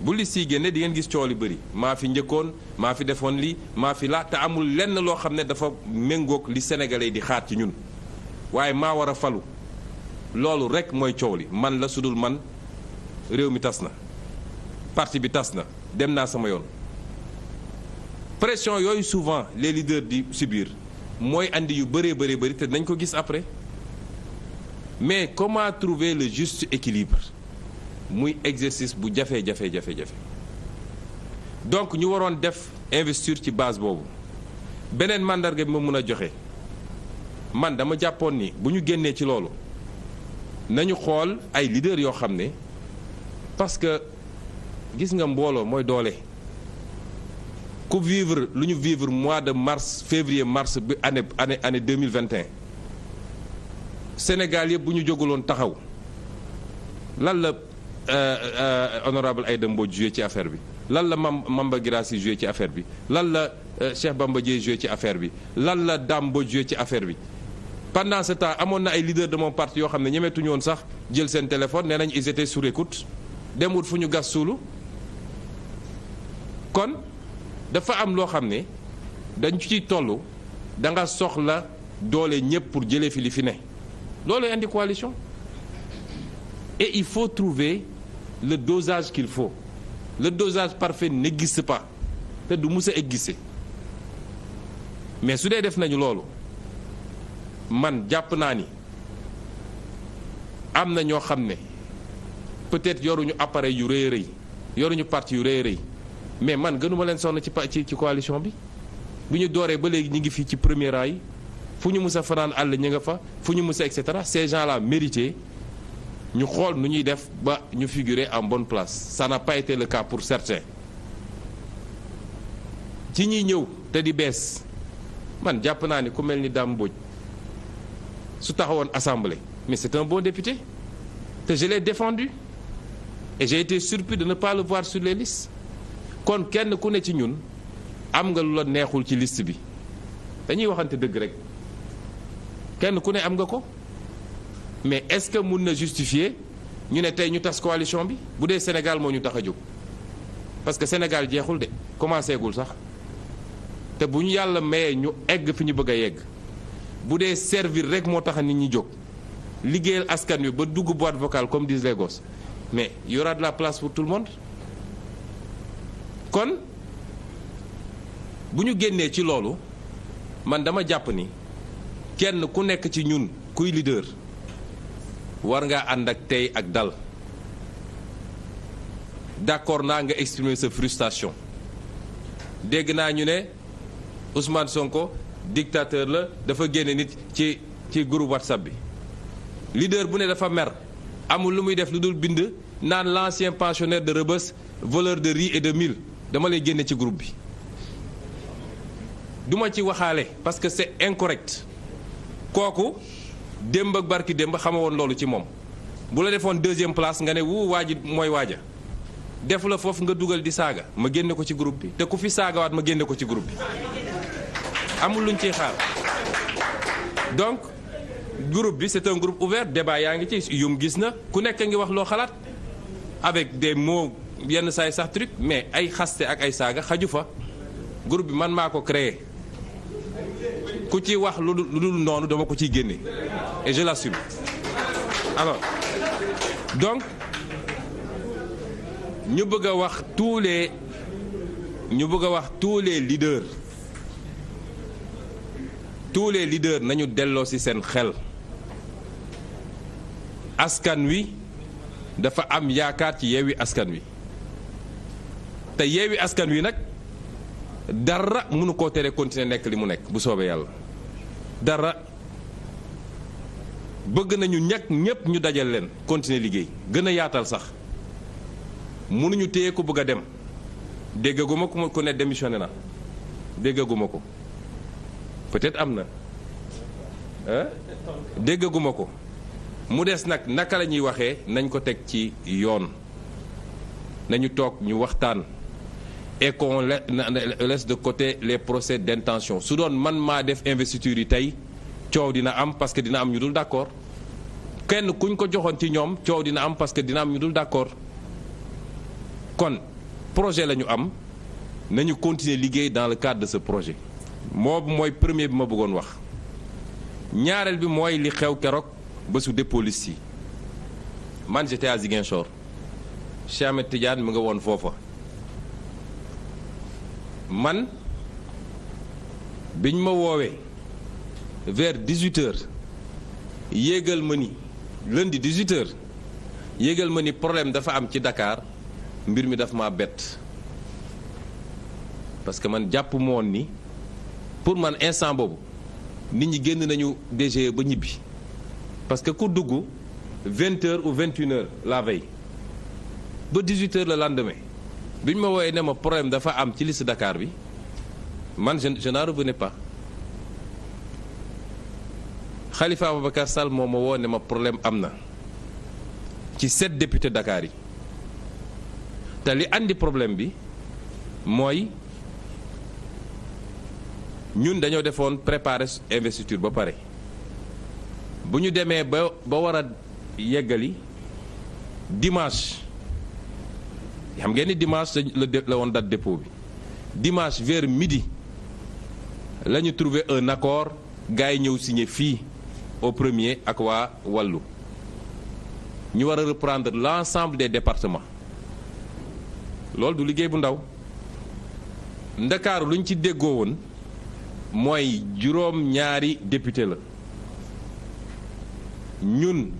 bu li sii génne di ngeen gis coow li bëri maa fi njëkkoon maa fi defoon li maa fi la te amul lenn loo xam ne dafa méngoog li sénégalais di xaar ci ñun waaye maa war a falu loolu rek mooy coow li man la sudul man réew mi tas na parti bi tas na dem naa sama yoon pression yooyu souvent les leaders di subir mooy andi yu bëree bëri te nañ ko gis après mais comment trouver le juste équilibre muy exercice bu jafe donc ñu waroon def investir ci base boobu beneen mandarga bi ma mun a joxe man dama jàppoon ni bu ñu génnee ci loolu nañu xool ay leaders yoo xam ne parce que gis nga mbooloo mooy doole ku vivre lu ñu vivre mois de mars février mars bi année 2021 Sénégal yëpp bu ñu jóguloon taxaw lan la honorable Aïda Mbodj joué ci affaire bi lan la Mamba Guirassy joué ci affaire bi lan la Cheikh Bamba Dièye joué ci affaire bi lan la Dame Mbodj joué ci affaire bi pendant ce temps amoon na ay leaders de mon parti yoo xam ne ñemetuñu woon sax jël seen téléphone nee nañ ils étaient sur écoute dem wut fu ñu gas suulu kon dafa am loo xam ne dañ ciy toll da nga soxla doole ñëpp pour jëlee fi li fi ne loolu indi coalition et il faut trouver le dosage qu'il faut le dosage parfait n'existe pas te du mus a exister mais su dee def nañu loolu man jàpp naa ni am na ñoo xam ne peut-être yoruñu appareil yu rëy a rëy yoruñu parti yu rëy a rëy mais man gënuma leen sonn ci coalition bi bu ñu dooree ba léegi ñu ngi fii ci premier rang yi fu ñu mus a fanaan àll ñu nga fa fu ñu mus a et cetera ces gens-là mérité ñu xool nu ñuy def ba ñu figurer en bonne place ça n'a pas été le cas pour certains ci ñiy ñëw te di bees man jàpp naa ni ku mel ni Dame Mbodj su taxawoon assemblée mais c'est un bon député te je l'ai défendu et j'ai été surpris de ne pas le voir sur les listes kon kenn ku ne ci ñun am nga lu la neexul ci liste bi dañuy waxante dëgg rek kenn ku ne am nga ko mais est-ce que mun na justifier ñu ne tey ñu tas coalition bi bu dee Sénégal moo ñu tax a jóg parce que Sénégal jeexul de commencé gul sax te bu ñu yàlla mayee ñu egg fi ñu bëgg a yegg bu dee servir rek moo tax nit ñi jóg liggéeyal askan wi ba dugg boîte vocale comme disent les gosses mais il y aura de la place pour tout le monde kon bu ñu génnee ci loolu man dama jàpp ni kenn ku nekk ci ñun kuy leader war nga ànd ak tey ak dal d'accord naa nga exprimer sa frustration dégg naa ñu ne Ousmane Sonko dictateur la dafa génne nit ci groupe WhatsApp bi leader bu ne dafa mer amul lu muy def lu dul bind naan l'ancien pensionnaire de Rebeuss voleur de riz et de mil dama lay génne ci groupe bi duma ci waxaale parce que c'est incorrect kooku démb ak barki démb xama woon loolu ci moom bu la defoon deuxième place nga ne wu waa ji mooy waaja def la foofu nga dugal di saaga ma génne ko ci groupe bi te ku fi saagawaat ma génne ko ci groupe bi amul luñ ciy xaar donc groupe bi c'est un groupe ouvert débat yaa ngi ci yum gis na ku nekk ngi wax loo xalaat avec des mots yenn saay sax truc mais ay xaste ak ay saaga xaju fa groupe bi man maa ko créé ku ci wax lu dul noonu dama ko ciy génne et je l'assume. Alors donc ñu bëgg a wax tous les leaders nañu delloo ci seen xel askan wi dafa am yaakaar ci Yewwi Askan Wi te Yewwi Askan Wi nag dara mënu koo tere continuer nekk li mu nekk bu soobee yàlla dara bëgg nañu ñëpp ñu dajal leen continuer liggéey gën a yaatal sax mënuñu téye ko bëgg a dem déggaguma ku ne démissionné na déggaguma ko peut-être am na déggaguma ko mu des nag naka la ñuy waxee nañ ko teg ci yoon nañu toog ñu waxtaan et qu'on laisse de côté les procès d'intention su doon man maa def investiture yi tey coow dina am parce que dina am ñu dul d'accord kenn kuñ ko joxoon ci ñoom coow dina am parce que dina am ñu dul d'accord kon projet la ñu am nañu continuer liggéey dans le cadre de ce projet moom mooy premier bi ma bëggoon wax ñaareel bi mooy li xew keroog bésu dépôt liste yi man j'étais à Ziguinchor Cheikh Ahmed Tidiane mu nga woon foofa man biñ ma woowee vers 18h yéegal ma ni lundi 18h yéegal ma ni problème dafa am ci Dakar mbir mi daf ma bett parce que man jàpp moon ni pour man instant boobu nit ñi génn nañu DG ba ñibbi parce que ku dugg 20h ou 21h la veille ba 18h le lendemain bi ñu ma woowee ne ma problème dafa am ci liste Dakar bi man je n'en revenais pas Khalifa Ababacar Sall moo ma woo ne ma problème am na ci 7 députés Dakar yi te li andi problème bi mooy ñun dañoo defoon préparer investiture ba pare bu ñu demee ba war a yeggali dimanche xam ngeen ni dimanche la woon date dépôt bi dimanche vers midi la ñu trouvé un accord gars yi ñëw signé fii au premier ak waa wàllu ñu war a reprendre l'ensemble des départements loolu du liggéey bu ndaw Ndakaaru lu ñu ci déggoo woon mooy juróom-ñaari député la ñun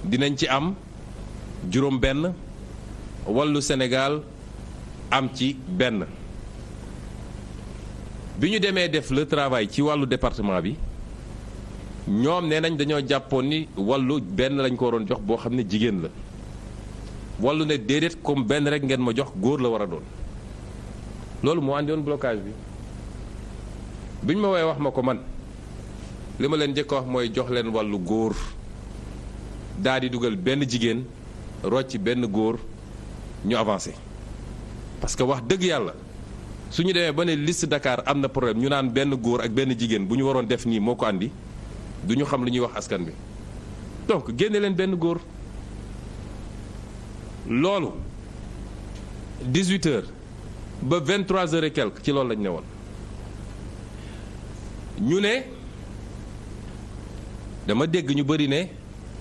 dinañ ci am juróom-benn wàllu Sénégal am ci benn bi ñu demee def le travail ci wàllu département bi ñoom nee nañ dañoo jàppoon ni wàllu benn lañ ko waroon jox boo xam ne jigéen la wàllu ne déedéet comme benn rek ngeen ma jox góor la war a doon loolu moo andi woon blocage bi bi ñu ma woowee wax ma ko man li ma leen njëkk a wax mooy jox leen wàllu góor daal di dugal benn jigéen rocc benn góor ñu avancé parce que wax dëgg yàlla su ñu demee ba ne liste Dakar am na problème ñu naan benn góor ak benn jigéen bu ñu waroon def nii moo ko andi du ñu xam lu ñuy wax askan bi donc génne leen benn góor loolu 18h ba 23h et quelque ci loolu lañ ne woon ñu ne dama dégg ñu bëri ne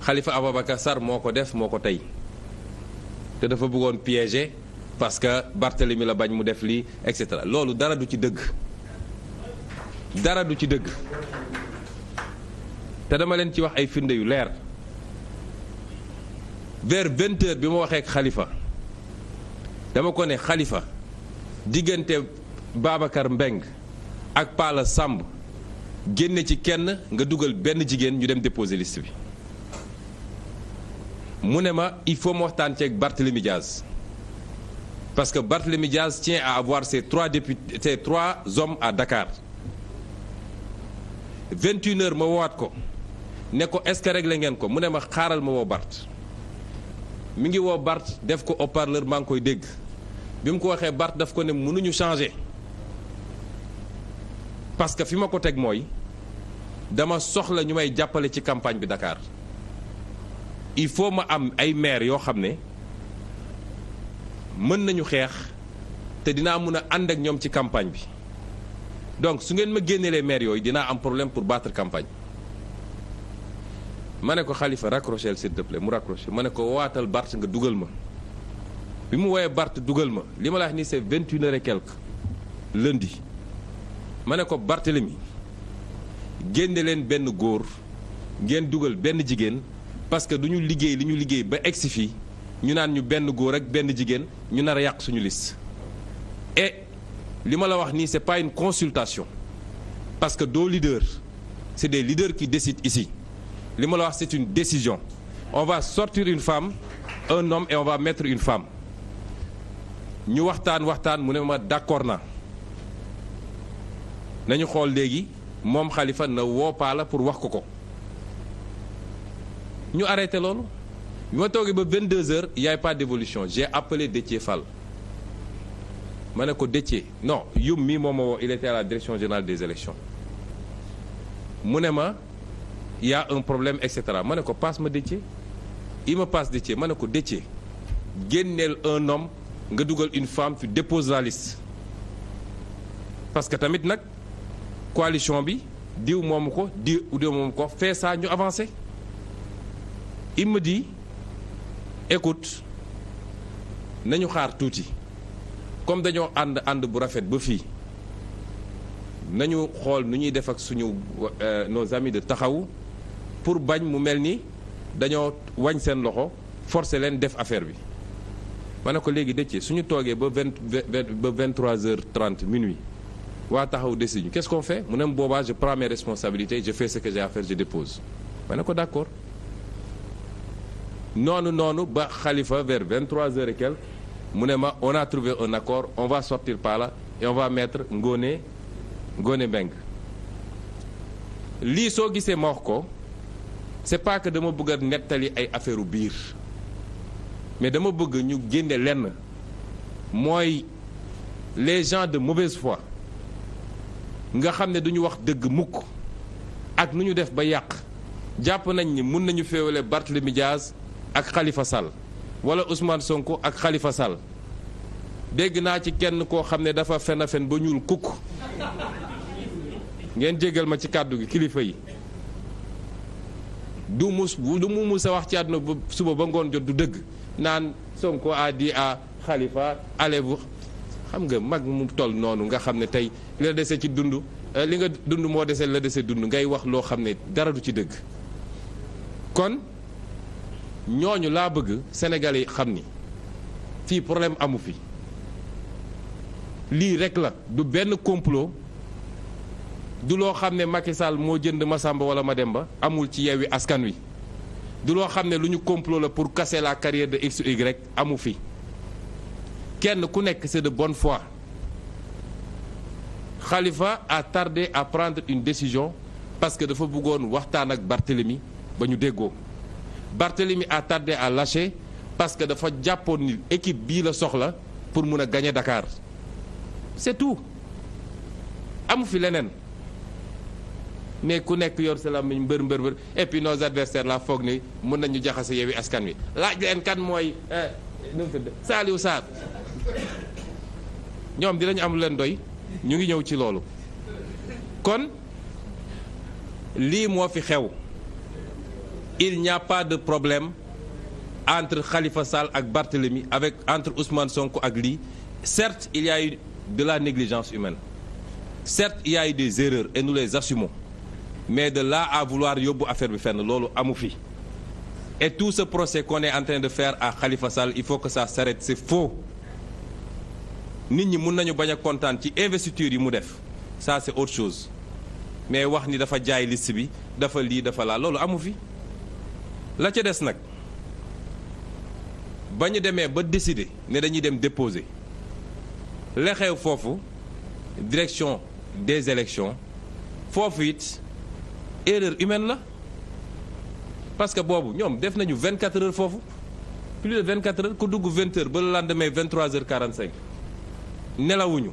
Khalifa Ababacar Sall moo ko def moo ko tey te dafa bëggoon piéger parce que Barthélemy la bañ mu def lii et cetera loolu dara du ci dëgg dara du ci dëgg te dama leen ci wax ay firnde yu leer vers 20h bi ma waxee ak Khalifa dama ko ne Khalifa diggante Babacar Mbeng ak Pala Samb génne ci kenn nga dugal benn jigéen ñu dem déposer liste bi mu ne ma il faut ma waxtaan ceeg Barthélemy Diaz parce que Barthélemy Diaz tient à avoir ses 3 députés, ses 3 hommes à Dakar 21h ma woowaat ko ne ko est-ce que réglé ngeen ko mu ne ma xaaral ma woo Barth mi ngi woo Barth def ko haut-parleur maa ngi koy dégg bi mu ko waxee Barth daf ko ne mënuñu changer parce que fi ma ko teg mooy dama soxla ñu may jàppale ci campagne bi Dakar il faut ma am ay maire yoo xam ne mën nañu xeex te dinaa mun a ànd ak ñoom ci campagne bi donc su ngeen ma génneelee maire yooyu dinaa am problème pour battre campagne. ma ne ko Khalifa raccroché s'il te plaît mu raccroché ma ne ko waatal Bart nga dugal ma bi mu woowee Bart dugal ma li ma la wax nii c'est 21h et quelque lundi ma ne ko Barthélemy génne leen benn góor ngeen dugal benn jigéen parce que du ñu liggéey li ñu liggéey ba egsi fii ñu naan ñu benn góor ak benn jigéen ñu nar a yàq suñu liste. Et li ma la wax nii c'est pas une consultation parce que doo leader c'est des leaders qui décident ici. li ma la wax c'est une décision on va sortir une femme un homme et on va mettre une femme ñu waxtaan mu ne ma d'accord na nañu xool léegi moom Khalifa na woo Paa la pour wax ko ñu arrêté loolu bi ma toogee ba 22h il y a pas d'évolution j'ai appelé Déthié Fall ma ne ko Déthié non yum mii moom ma woo il était à la direction générale des élections mu ne ma il y a un problème et cetera ma ne ko passe ma Déthié il me passe Déthié ma ne ko Déthié génneel un homme nga dugal une femme tu déposes la liste parce que tamit nag coalition bi diw moomu ko diw moomu ko fait ça ñu avancer il me dit écoute nañu xaar tuuti comme dañoo ànd bu rafet ba fii nañu xool nu ñuy def ak suñu nos amis de taxawu pour bañ mu mel ni dañoo wañ seen loxo forcer leen def affaire bi ma ne ko léegi Déthié suñu toogee ba 23h30 minuit waa taxaw décision qu'est-ce qu'on fait mu ne boobaa je prends mes responsabilités je fais ce que j'ai à faire je dépose ma ne ko d'accord noonu ba Khalifa vers 23h et quelques mu ne ma on a trouvé un accord on va sortir par là et on va mettre Ngoné Mbengue lii soo gisee ma wax ko c'est pas que dama bëgg a nettali ay affaire u biir mais dama bëgg ñu génne lenn mooy les gens de mauvaise foi nga xam ne duñu wax dëgg mukk ak nu ñu def ba yàq jàpp nañ ni mun nañu féewale Barthélémy Diaz ak Khalifa Sall wala Ousmane Sonko ak Khalifa Sall dégg naa ci kenn koo xam ne dafa fen a fen ba ñuul kukk ngeen jéggal ma ci kàddu gi kilifa yi du mu mus a wax ci àdduna ba suba ba ngoon jot du dëgg naan Sonko a dit à Khalifa allez-vous xam nga mag mu toll noonu nga xam ne tey li la dese ci dund li nga dund moo dese la dese dund ngay wax loo xam ne dara du ci dëgg kon ñooñu laa bëgg Sénégalais yi xam ni fii problème amu fi lii rek la du benn complot du loo xam ne Macky Sall moo jënd Massamba wala Mademba amul ci Yewwi Askan Wi du loo xam ne lu ñu complot la pour casser la carrière de X ou Y amu fi kenn ku nekk c'est de bonne foi Khalifa a tardé à prendre une décision parce que dafa bëggoon waxtaan ak Barthélemy ba ñu déggoo Barthélemy a tardé à lâcher parce que dafa jàppoon ni équipe bii la soxla pour mun a gagner Dakar c'est tout amu fi leneen mais ku nekk yor sa làmmiñ mbër et puis nos adversaires la foog ni mën nañu jaxase Yewwi Askan Wi laaj leen kan mooy nu mu tudd Saliou Sarr ñoom dinañu am lu leen doy ñu ngi ñëw ci loolu kon lii moo fi xew il n'y a pas de problème entre Khalifa Sall ak Barthélemy avec entre Ousmane Sonko ak lii certes il y a eu de la négligence humaine certes il y a eu des erreurs et nous les assumons mais de là à vouloir yóbbu affaire bi fenn loolu amu fi et tout ce procès qu'on est en train de faire à Khalifa Sall il faut que ça s'arrête c'est faux nit ñi mun nañu bañ a kontaan ci investiture yi mu def ça c'est autre chose mais wax ni dafa jaay liste bi dafa lii dafa laa loolu amu fi la ca des nag ba ñu demee ba décider ne dañuy dem déposer la xew foofu direction des élections foofu it erreur humaine la parce que boobu ñoom def nañu 24 heures foofu plus de 24 heures ku dugg 20 heures ba le lendemain 23h45 nelawuñu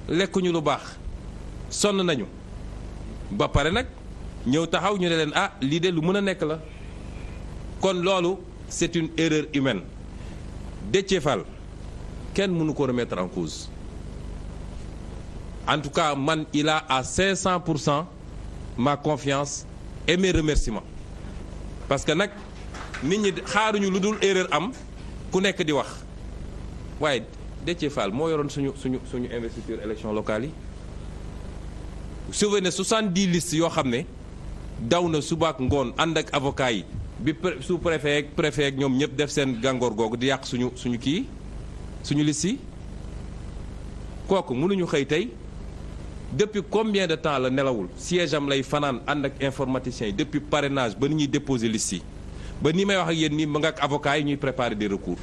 lekkuñu lu baax sonn nañu ba pare nag ñëw taxaw ñu ne leen ah lii de lu mën a nekk la kon loolu c'est une erreur humaine. Déthié Fall kenn mënu ko remettre en cause en tout cas man il a à 500% ma confiance et mes remerciements parce que nag nit ñi xaaruñu lu dul erreur am ku nekk di wax waaye Déthié Fall moo yoroon suñu investiture élection locale yi. souvenez 70 listes yoo xam ne daw na suba ak ngoon ànd ak avocat yi bi sous-préfet ak préfet ak ñoom ñëpp def seen gàngoor googu di yàq suñu kii suñu liste yi kooku mënuñu xëy tey depuis combien de temps la nelawul siège am lay fanaan ànd ak informaticiens yi depuis parrainage ba ni ñuy déposer liste yi ba ni may wax ak yéen nii ma nga ak avocat yi ñuy préparer des recours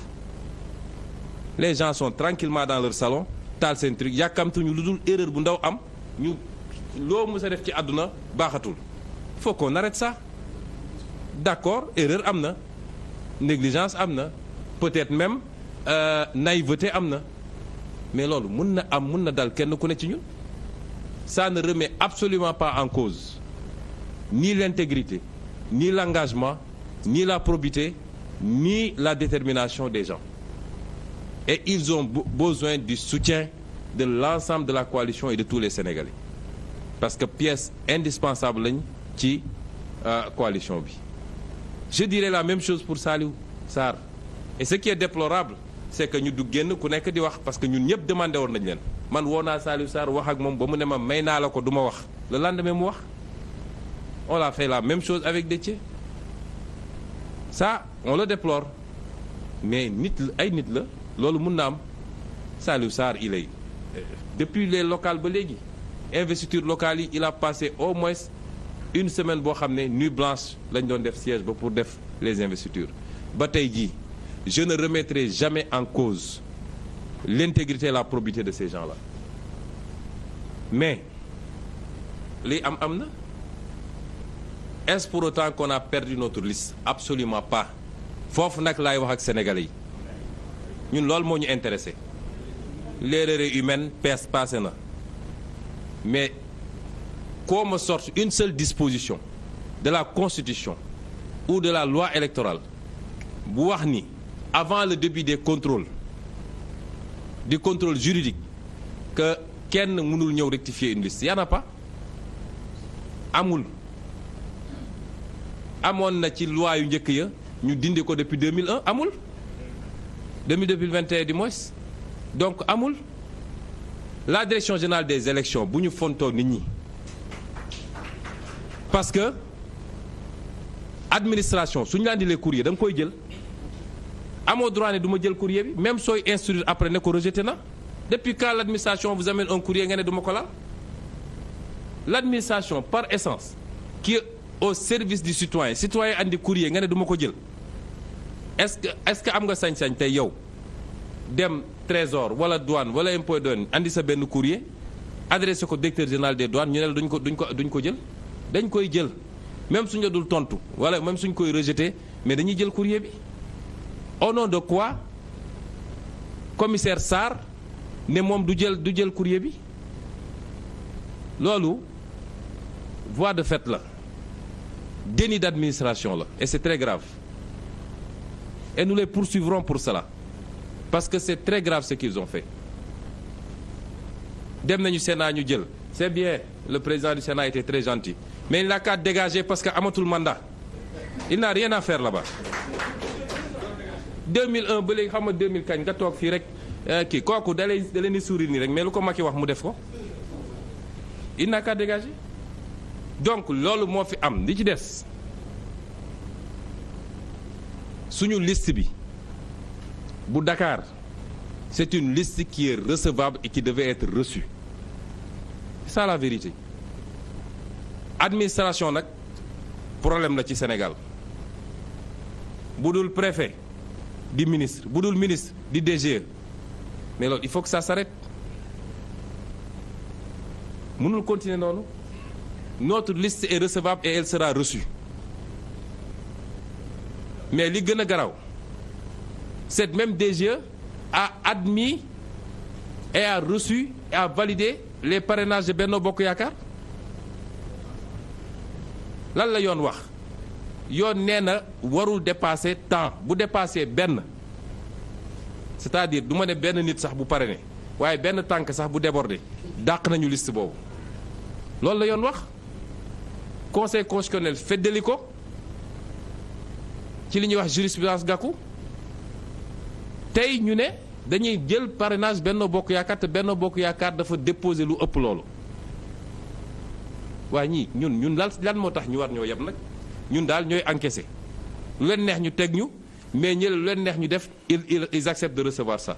les gens sont tranquillement dans leur salon taal seen truc yàkkamtuñu lu dul erreur bu ndaw am ñu loo mës a def ci àdduna baaxatul il faut qu'on arrête ça. D'accord, erreur am na négligence am na peut-être même naïveté am na mais loolu mun na dal kenn ku ne ci ñun ça ne remet absolument pas en cause ni l'intégrité ni l'engagement ni la probité ni la détermination des gens et ils ont besoin du soutien de l'ensemble de la coalition et de tous les Sénégalais parce que pièce indispensable lañ ci coalition bi. Je dirais la même chose pour Saliou Sarr et ce qui est déplorable c'est que ñu du génn ku nekk di wax parce que ñun ñëpp demandé woon nañ leen man woo naa Saliou Sarr wax ak moom ba mu ne ma may naa la ko du ma wax le lendemain mu wax on a fait la même chose avec Déthié ça on le déplore mais nit ay nit la loolu mun na am Saliou Sarr il est depuis les locales ba léegi investiture locale yi il a passé au moins une semaine boo xam ne nuit blanche lañ doon def siège ba pour def les investitures ba tey jii je ne remettrai jamais en cause l'intégrité et la probité de ces gens-là mais li am na est-ce pour autant qu'on a perdu notre liste absolument pas foofu nag laay wax ak sénégalais yi ñun loolu moo ñu intéressé l'erreur humaine passé na mais qu'on me sorte une seule disposition de la Constitution ou de la loi électorale bu wax ni avant le début des contrôles du contrôle juridique que kenn mënul ñëw rectifier une liste y en a pas amoon na ci loi yu njëkk ya ñu dindi ko depuis 2001 amul 2021 du moins donc amul la direction générale des élections bu ñu fontoo nit ñi parce que administration suñu la andilee courrier da nga koy jël amoo droit ne du ma jël courrier bi même sooy instruire après ne ko rejeté na depuis quand l'administration vous amène un courrier nga ne du ma ko laal l'administration par essence qui est au service du citoyen andi courrier nga ne du ma ko jël est-ce que am nga sañ-sañ tey yow dem trésor wala douane wala impôt doon andi sa benn courrier adressé ko directeur général des douanes ñu ne la duñ ko jël dañ koy jël même suñ la dul tontu wala même suñ koy rejeté mais dañuy jël courrier bi au nom de quoi commissaire Sarr ne moom du jël courrier bi loolu voie de fait la déni d'administration la et c'est très grave et nous les poursuivrons pour cela parce que c'est très grave ce qu'ils ont fait dem nañu Sénat ñu jël c'est bien le président du Sénat était très gentil mais il n'a qu'à dégager parce que amatul mandat il n'a rien à faire là-bas 2001 ba léegi xam nga 2000 kañ nga toog fii rek kii kooku da leen di sourire nii rek mais lu ko Macky wax mu def ko il n'a qu'à dégager donc loolu moo fi am li ci des suñu liste bi bu Dakar c'est une liste qui est recevable et qui devait être reçue c'est ça la vérité administration nag problème la ci Sénégal bu dul préfet di ministre bu dul ministre di DG mais loolu il faut que ça s'arrête mënul continuer noonu notre liste est recevable et elle sera reçue mais li gën a garaaw cette même DGE a admis et a reçu et a validé les parrainages de Benno Bokk Yaakaar lan la yoon wax yoon nee na warul dépasser temps bu dépasser benn c'est-à-dire du ma ne benn nit sax bu parrainé waaye benn tànk sax bu débordé dàq nañu liste boobu loolu la yoon wax conseil constitutionnel feddali ko ci li ñuy wax jurisprudence Gakou tey ñu ne dañuy jël parrainage Benno Bokk Yaakaar te Benno Bokk Yaakaar dafa déposer lu ëpp loolu waaye ñii ñun lan moo tax ñu war ñoo yeb nag ñun daal ñooy encaisser lu leen neex ñu teg ñu mais ñële lu leen neex ñu def ils acceptent de recevoir ça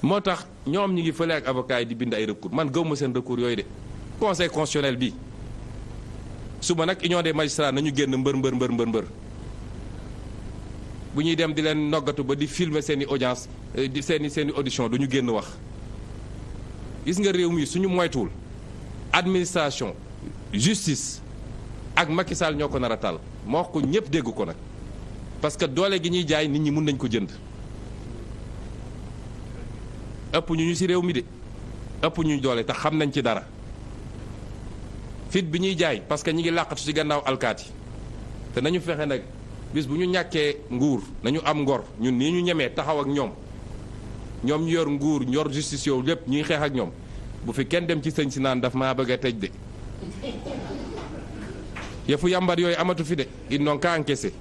moo tax ñoom ñi ngi fële ak avocat yi di bind ay recours man gëwuma seen recours yooyu de conseil constitutionnel bi suba nag union des magistrats nañu génn mbër bu ñuy dem di leen noggatu ba di filmer seeni audience di seeni audition du ñu génn wax gis nga réew mi suñu moytuwul administration justice ak Macky Sall ñoo ko nar a taal ma wax ko ñëpp dégg ko nag parce que doole gi ñuy jaay nit ñi mun nañ ko jënd ëpp ñu ci réew mi de ëpp ñu doole te xam nañ ci dara fit bi ñuy jaay parce que ñi ngi làqatu ci gannaaw alkaati te nañu fexe nag bis bu ñu ñàkkee nguur nañu am ngor ñun nii ñu ñemee taxaw ak ñoom ñu yor nguur yor justice yow lépp ñuy xeex ak ñoom bu fi kenn dem ci sëñ si naan daf maa bëgg a tëj de yëfu yàmbar yooyu amatu fi de ils n'ont qu'à encaisser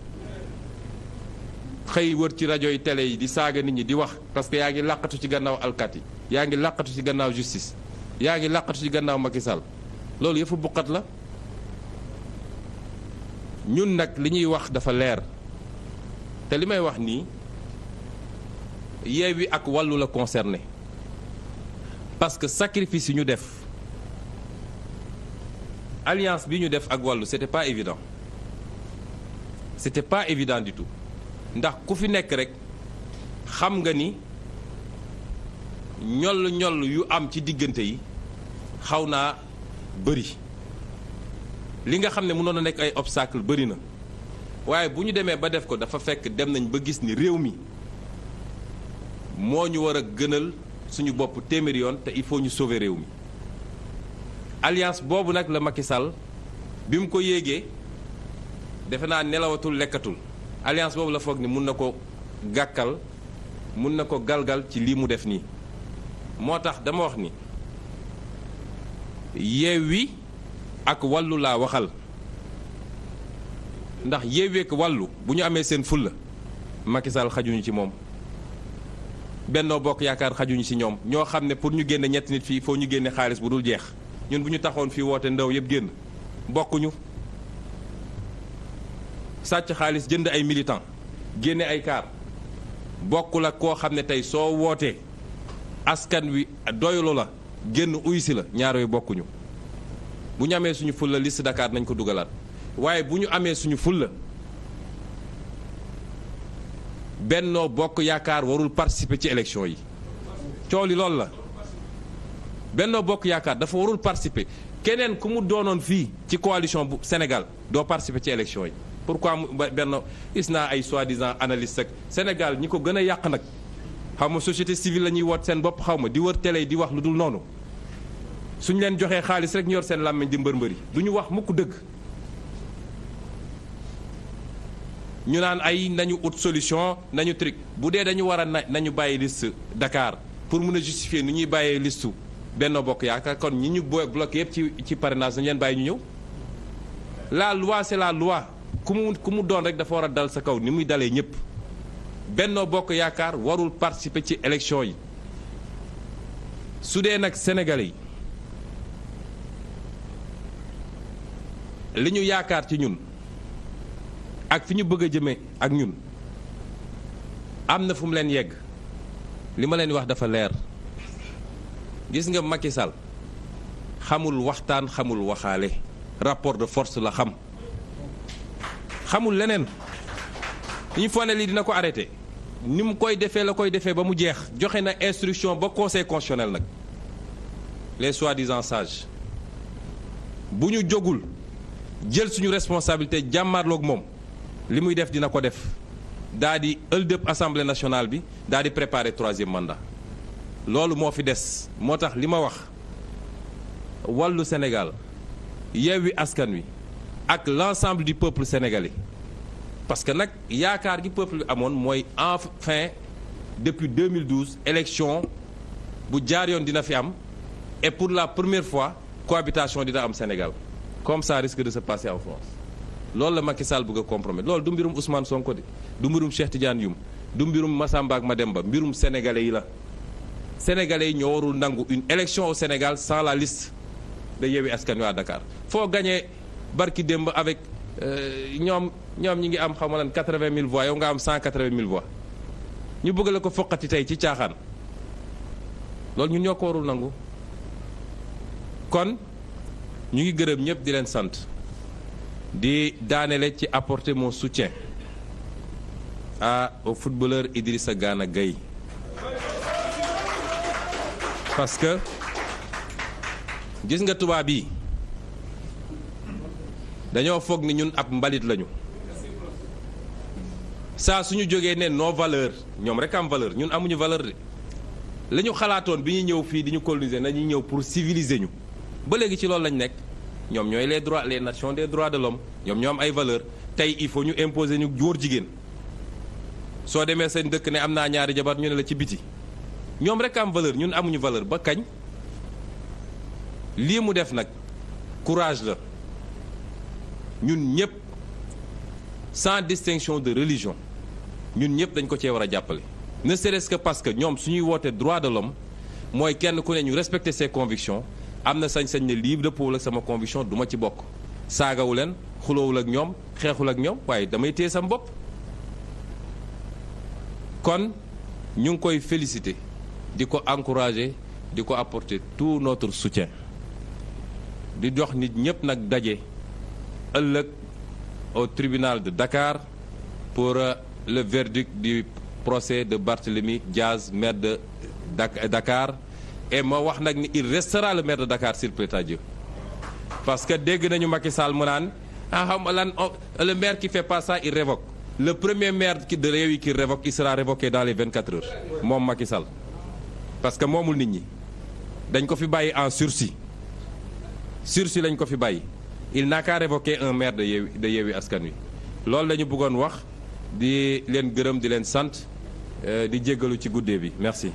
xëy wër ci rajo yi télé yi di saaga nit ñi di wax parce que yaa ngi làqatu ci gannaaw alkaati yaa ngi làqatu ci gannaaw justice yaa ngi làqatu ci gannaaw Macky Sall loolu yëfu buqat la ñun nag li ñuy wax dafa leer te li may wax nii Yewwi ak Wallu la concerné parce que sacrifice yi ñu def alliance bi ñu def ak Wallu c'était pas évident du tout ndax ku fi nekk rek xam nga ni ñoll yu am ci diggante yi xaw naa bëri li nga xam ne mënoon a nekk ay obstacle bëri na waaye bu ñu demee ba def ko dafa fekk dem nañ ba gis ni réew mi moo ñu war a gënal suñu bopp téeméeri yoon te il faut ñu sauver réew mi alliance boobu nag la Macky Sall bi mu ko yéegee defe naa nelawatul lekkatul alliance boobu la foog ni mun na ko gàkkal mun na ko galgal ci lii mu def nii moo tax dama wax ni Yewwi ak Wallu laa waxal ndax Yewwi ak Wallu bu ñu amee seen fulla Macky Sall xajuñu ci moom Benno Bokk Yaakaar xajuñu ci ñoom ñoo xam ne pour ñu génne ñetti nit fii foo ñu génne xaalis bu dul jeex ñun bu ñu taxoon fii woote ndaw yëpp génn bokkuñu sàcc xaalis jënd ay militant génne ay kaar bokkul ak koo xam ne tey soo wootee askan wi doylu la génn uysi la ñaar yooyu bokkuñu bu ñu amee suñu fulla liste Dakar nañ ko dugalaat waaye bu ñu amee suñu fulla Benno Bokk Yaakaar warul participer ci élection yi coow li loolu la Benno Bokk Yaakaar dafa warul participer keneen ku mu doonoon fii ci coalition bu Sénégal doo participer ci élection yi pourquoi Benno gis naa ay soi-disant analyste ak Sénégal ñi ko gën a yàq nag xaw ma société civile la ñuy woot seen bopp xaw ma di wër télé di wax lu dul noonu suñ leen joxee xaalis rek ñu yor seen làmmiñ di mbër-mbëri du ñu wax mukk dëgg ñu naan ay nañu ut solution nañu truc bu dee dañu war a nañu bàyyi liste Dakar pour mun a justifier nu ñuy bàyyee liste Benno Bokk Yaakaar kon ñi ñu bloqué yëpp ci parrainage nañu leen bàyyi ñu ñëw la loi c'est la loi ku mu doon rek dafa war a dal sa kaw ni muy dalee ñëpp Benno Bokk Yaakaar warul participer ci élection yi su dee nag Sénégalais yi li ñu yaakaar ci ñun ak fi ñu bëgg a jëme ak ñun am na fu mu leen yegg li ma leen wax dafa leer gis nga Macky Sall xamul waxtaan xamul waxaale rapport de force la xamul leneen li ñu foog ne lii dina ko arrêté ni mu koy defee la koy defee ba mu jeex joxe na instruction ba conseil constitutionnel nag les soi-disant sages bu ñu jógul jël suñu responsabilité jàmmarloog moom li muy def dina ko def daa di ëldëb assemblée nationale bi daa di préparer 3e mandat loolu moo fi des moo tax li ma wax wàllu Sénégal Yewwi Askan Wi ak l'ensemble du peuple sénégalais parce que nag yaakaar gi peuple bi amoon mooy enfin depuis 2012 élection bu jaar yoon dina fi am et pour la première fois cohabitation dina am Sénégal comme ça risque de se passer en France loolu la Macky Sall bëgg a compromettre loolu du mbirum Ousmane Sonko de du mbirum Cheikh Tidiane Youm du mbirum Massamba ak Mademba mbirum sénégalais yi la sénégalais yi ñoo warul nangu une élection au Sénégal sans la liste de Yewwi Askan Wi à Dakar foo gagné barki démb avec ñoom ñi ngi am xam nga lan 80 000 voix yow nga am 180 000 voix ñu bëgg la ko foqati tey ci caaxaan loolu ñun ñoo ko warul nangu kon ñu ngi gërëm ñëpp di leen sant di daanele ci apporter mon soutien au footballeur Idrissa Gana Gueye parce que gis nga tubaab yi dañoo foog ni ñun ab mbalit lañu saa suñu jógee ne nos valeurs ñoom rek am valeur ñun amuñu valeur de la ñu xalaatoon bi ñuy ñëw fii di ñu coloniser nañuy ñëw pour civiliser ñu ba léegi ci loolu lañ nekk ñoom ñooy les nations des droits de l'homme ñoom ñoo am ay valeurs tey il faut ñu imposer ñu góor jigéen soo demee seen dëkk ne am naa ñaari jabar ñu ne la ci biti ñoom rek am valeur ñun amuñu valeur ba kañ lii mu def nag courage la ñun ñëpp sans distinction de religion ñun ñëpp dañ ko cee war a jàppale ne serait-ce que parce que ñoom suñuy woote droit de l'homme mooy kenn ku ne ñu respecter ses convictions am na sañ-sañ ne lii dëppoowul ak sama conviction du ma ci bokk saagawu leen xuloowul ak ñoom xeexul ak ñoom waaye damay téye sam bopp kon ñu ngi koy féliciter di ko encourager di ko apporter tout notre soutien di jox nit ñëpp nag daje ëllëg au tribunal de Dakar pour le verdict du procès de Barthélémy Diaz, maire de Dakar et ma wax nag ni il restera le maire de Dakar s'il plaît à Dieu parce que dégg nañu Macky Sall mu naan xam lan le maire qui fait pas ça il révoque le premier maire de Rewmi qui révoque il sera révoqué dans les 24 heures moom Macky Sall parce que moomul nit ñi dañ ko fi bàyyi en sursis lañ ko fi bàyyi il n'a qu'à révoquer un maire de Yewwi Askan Wi loolu la ñu bëggoon wax di leen gërëm di leen sant di jéggalu ci guddee bi merci.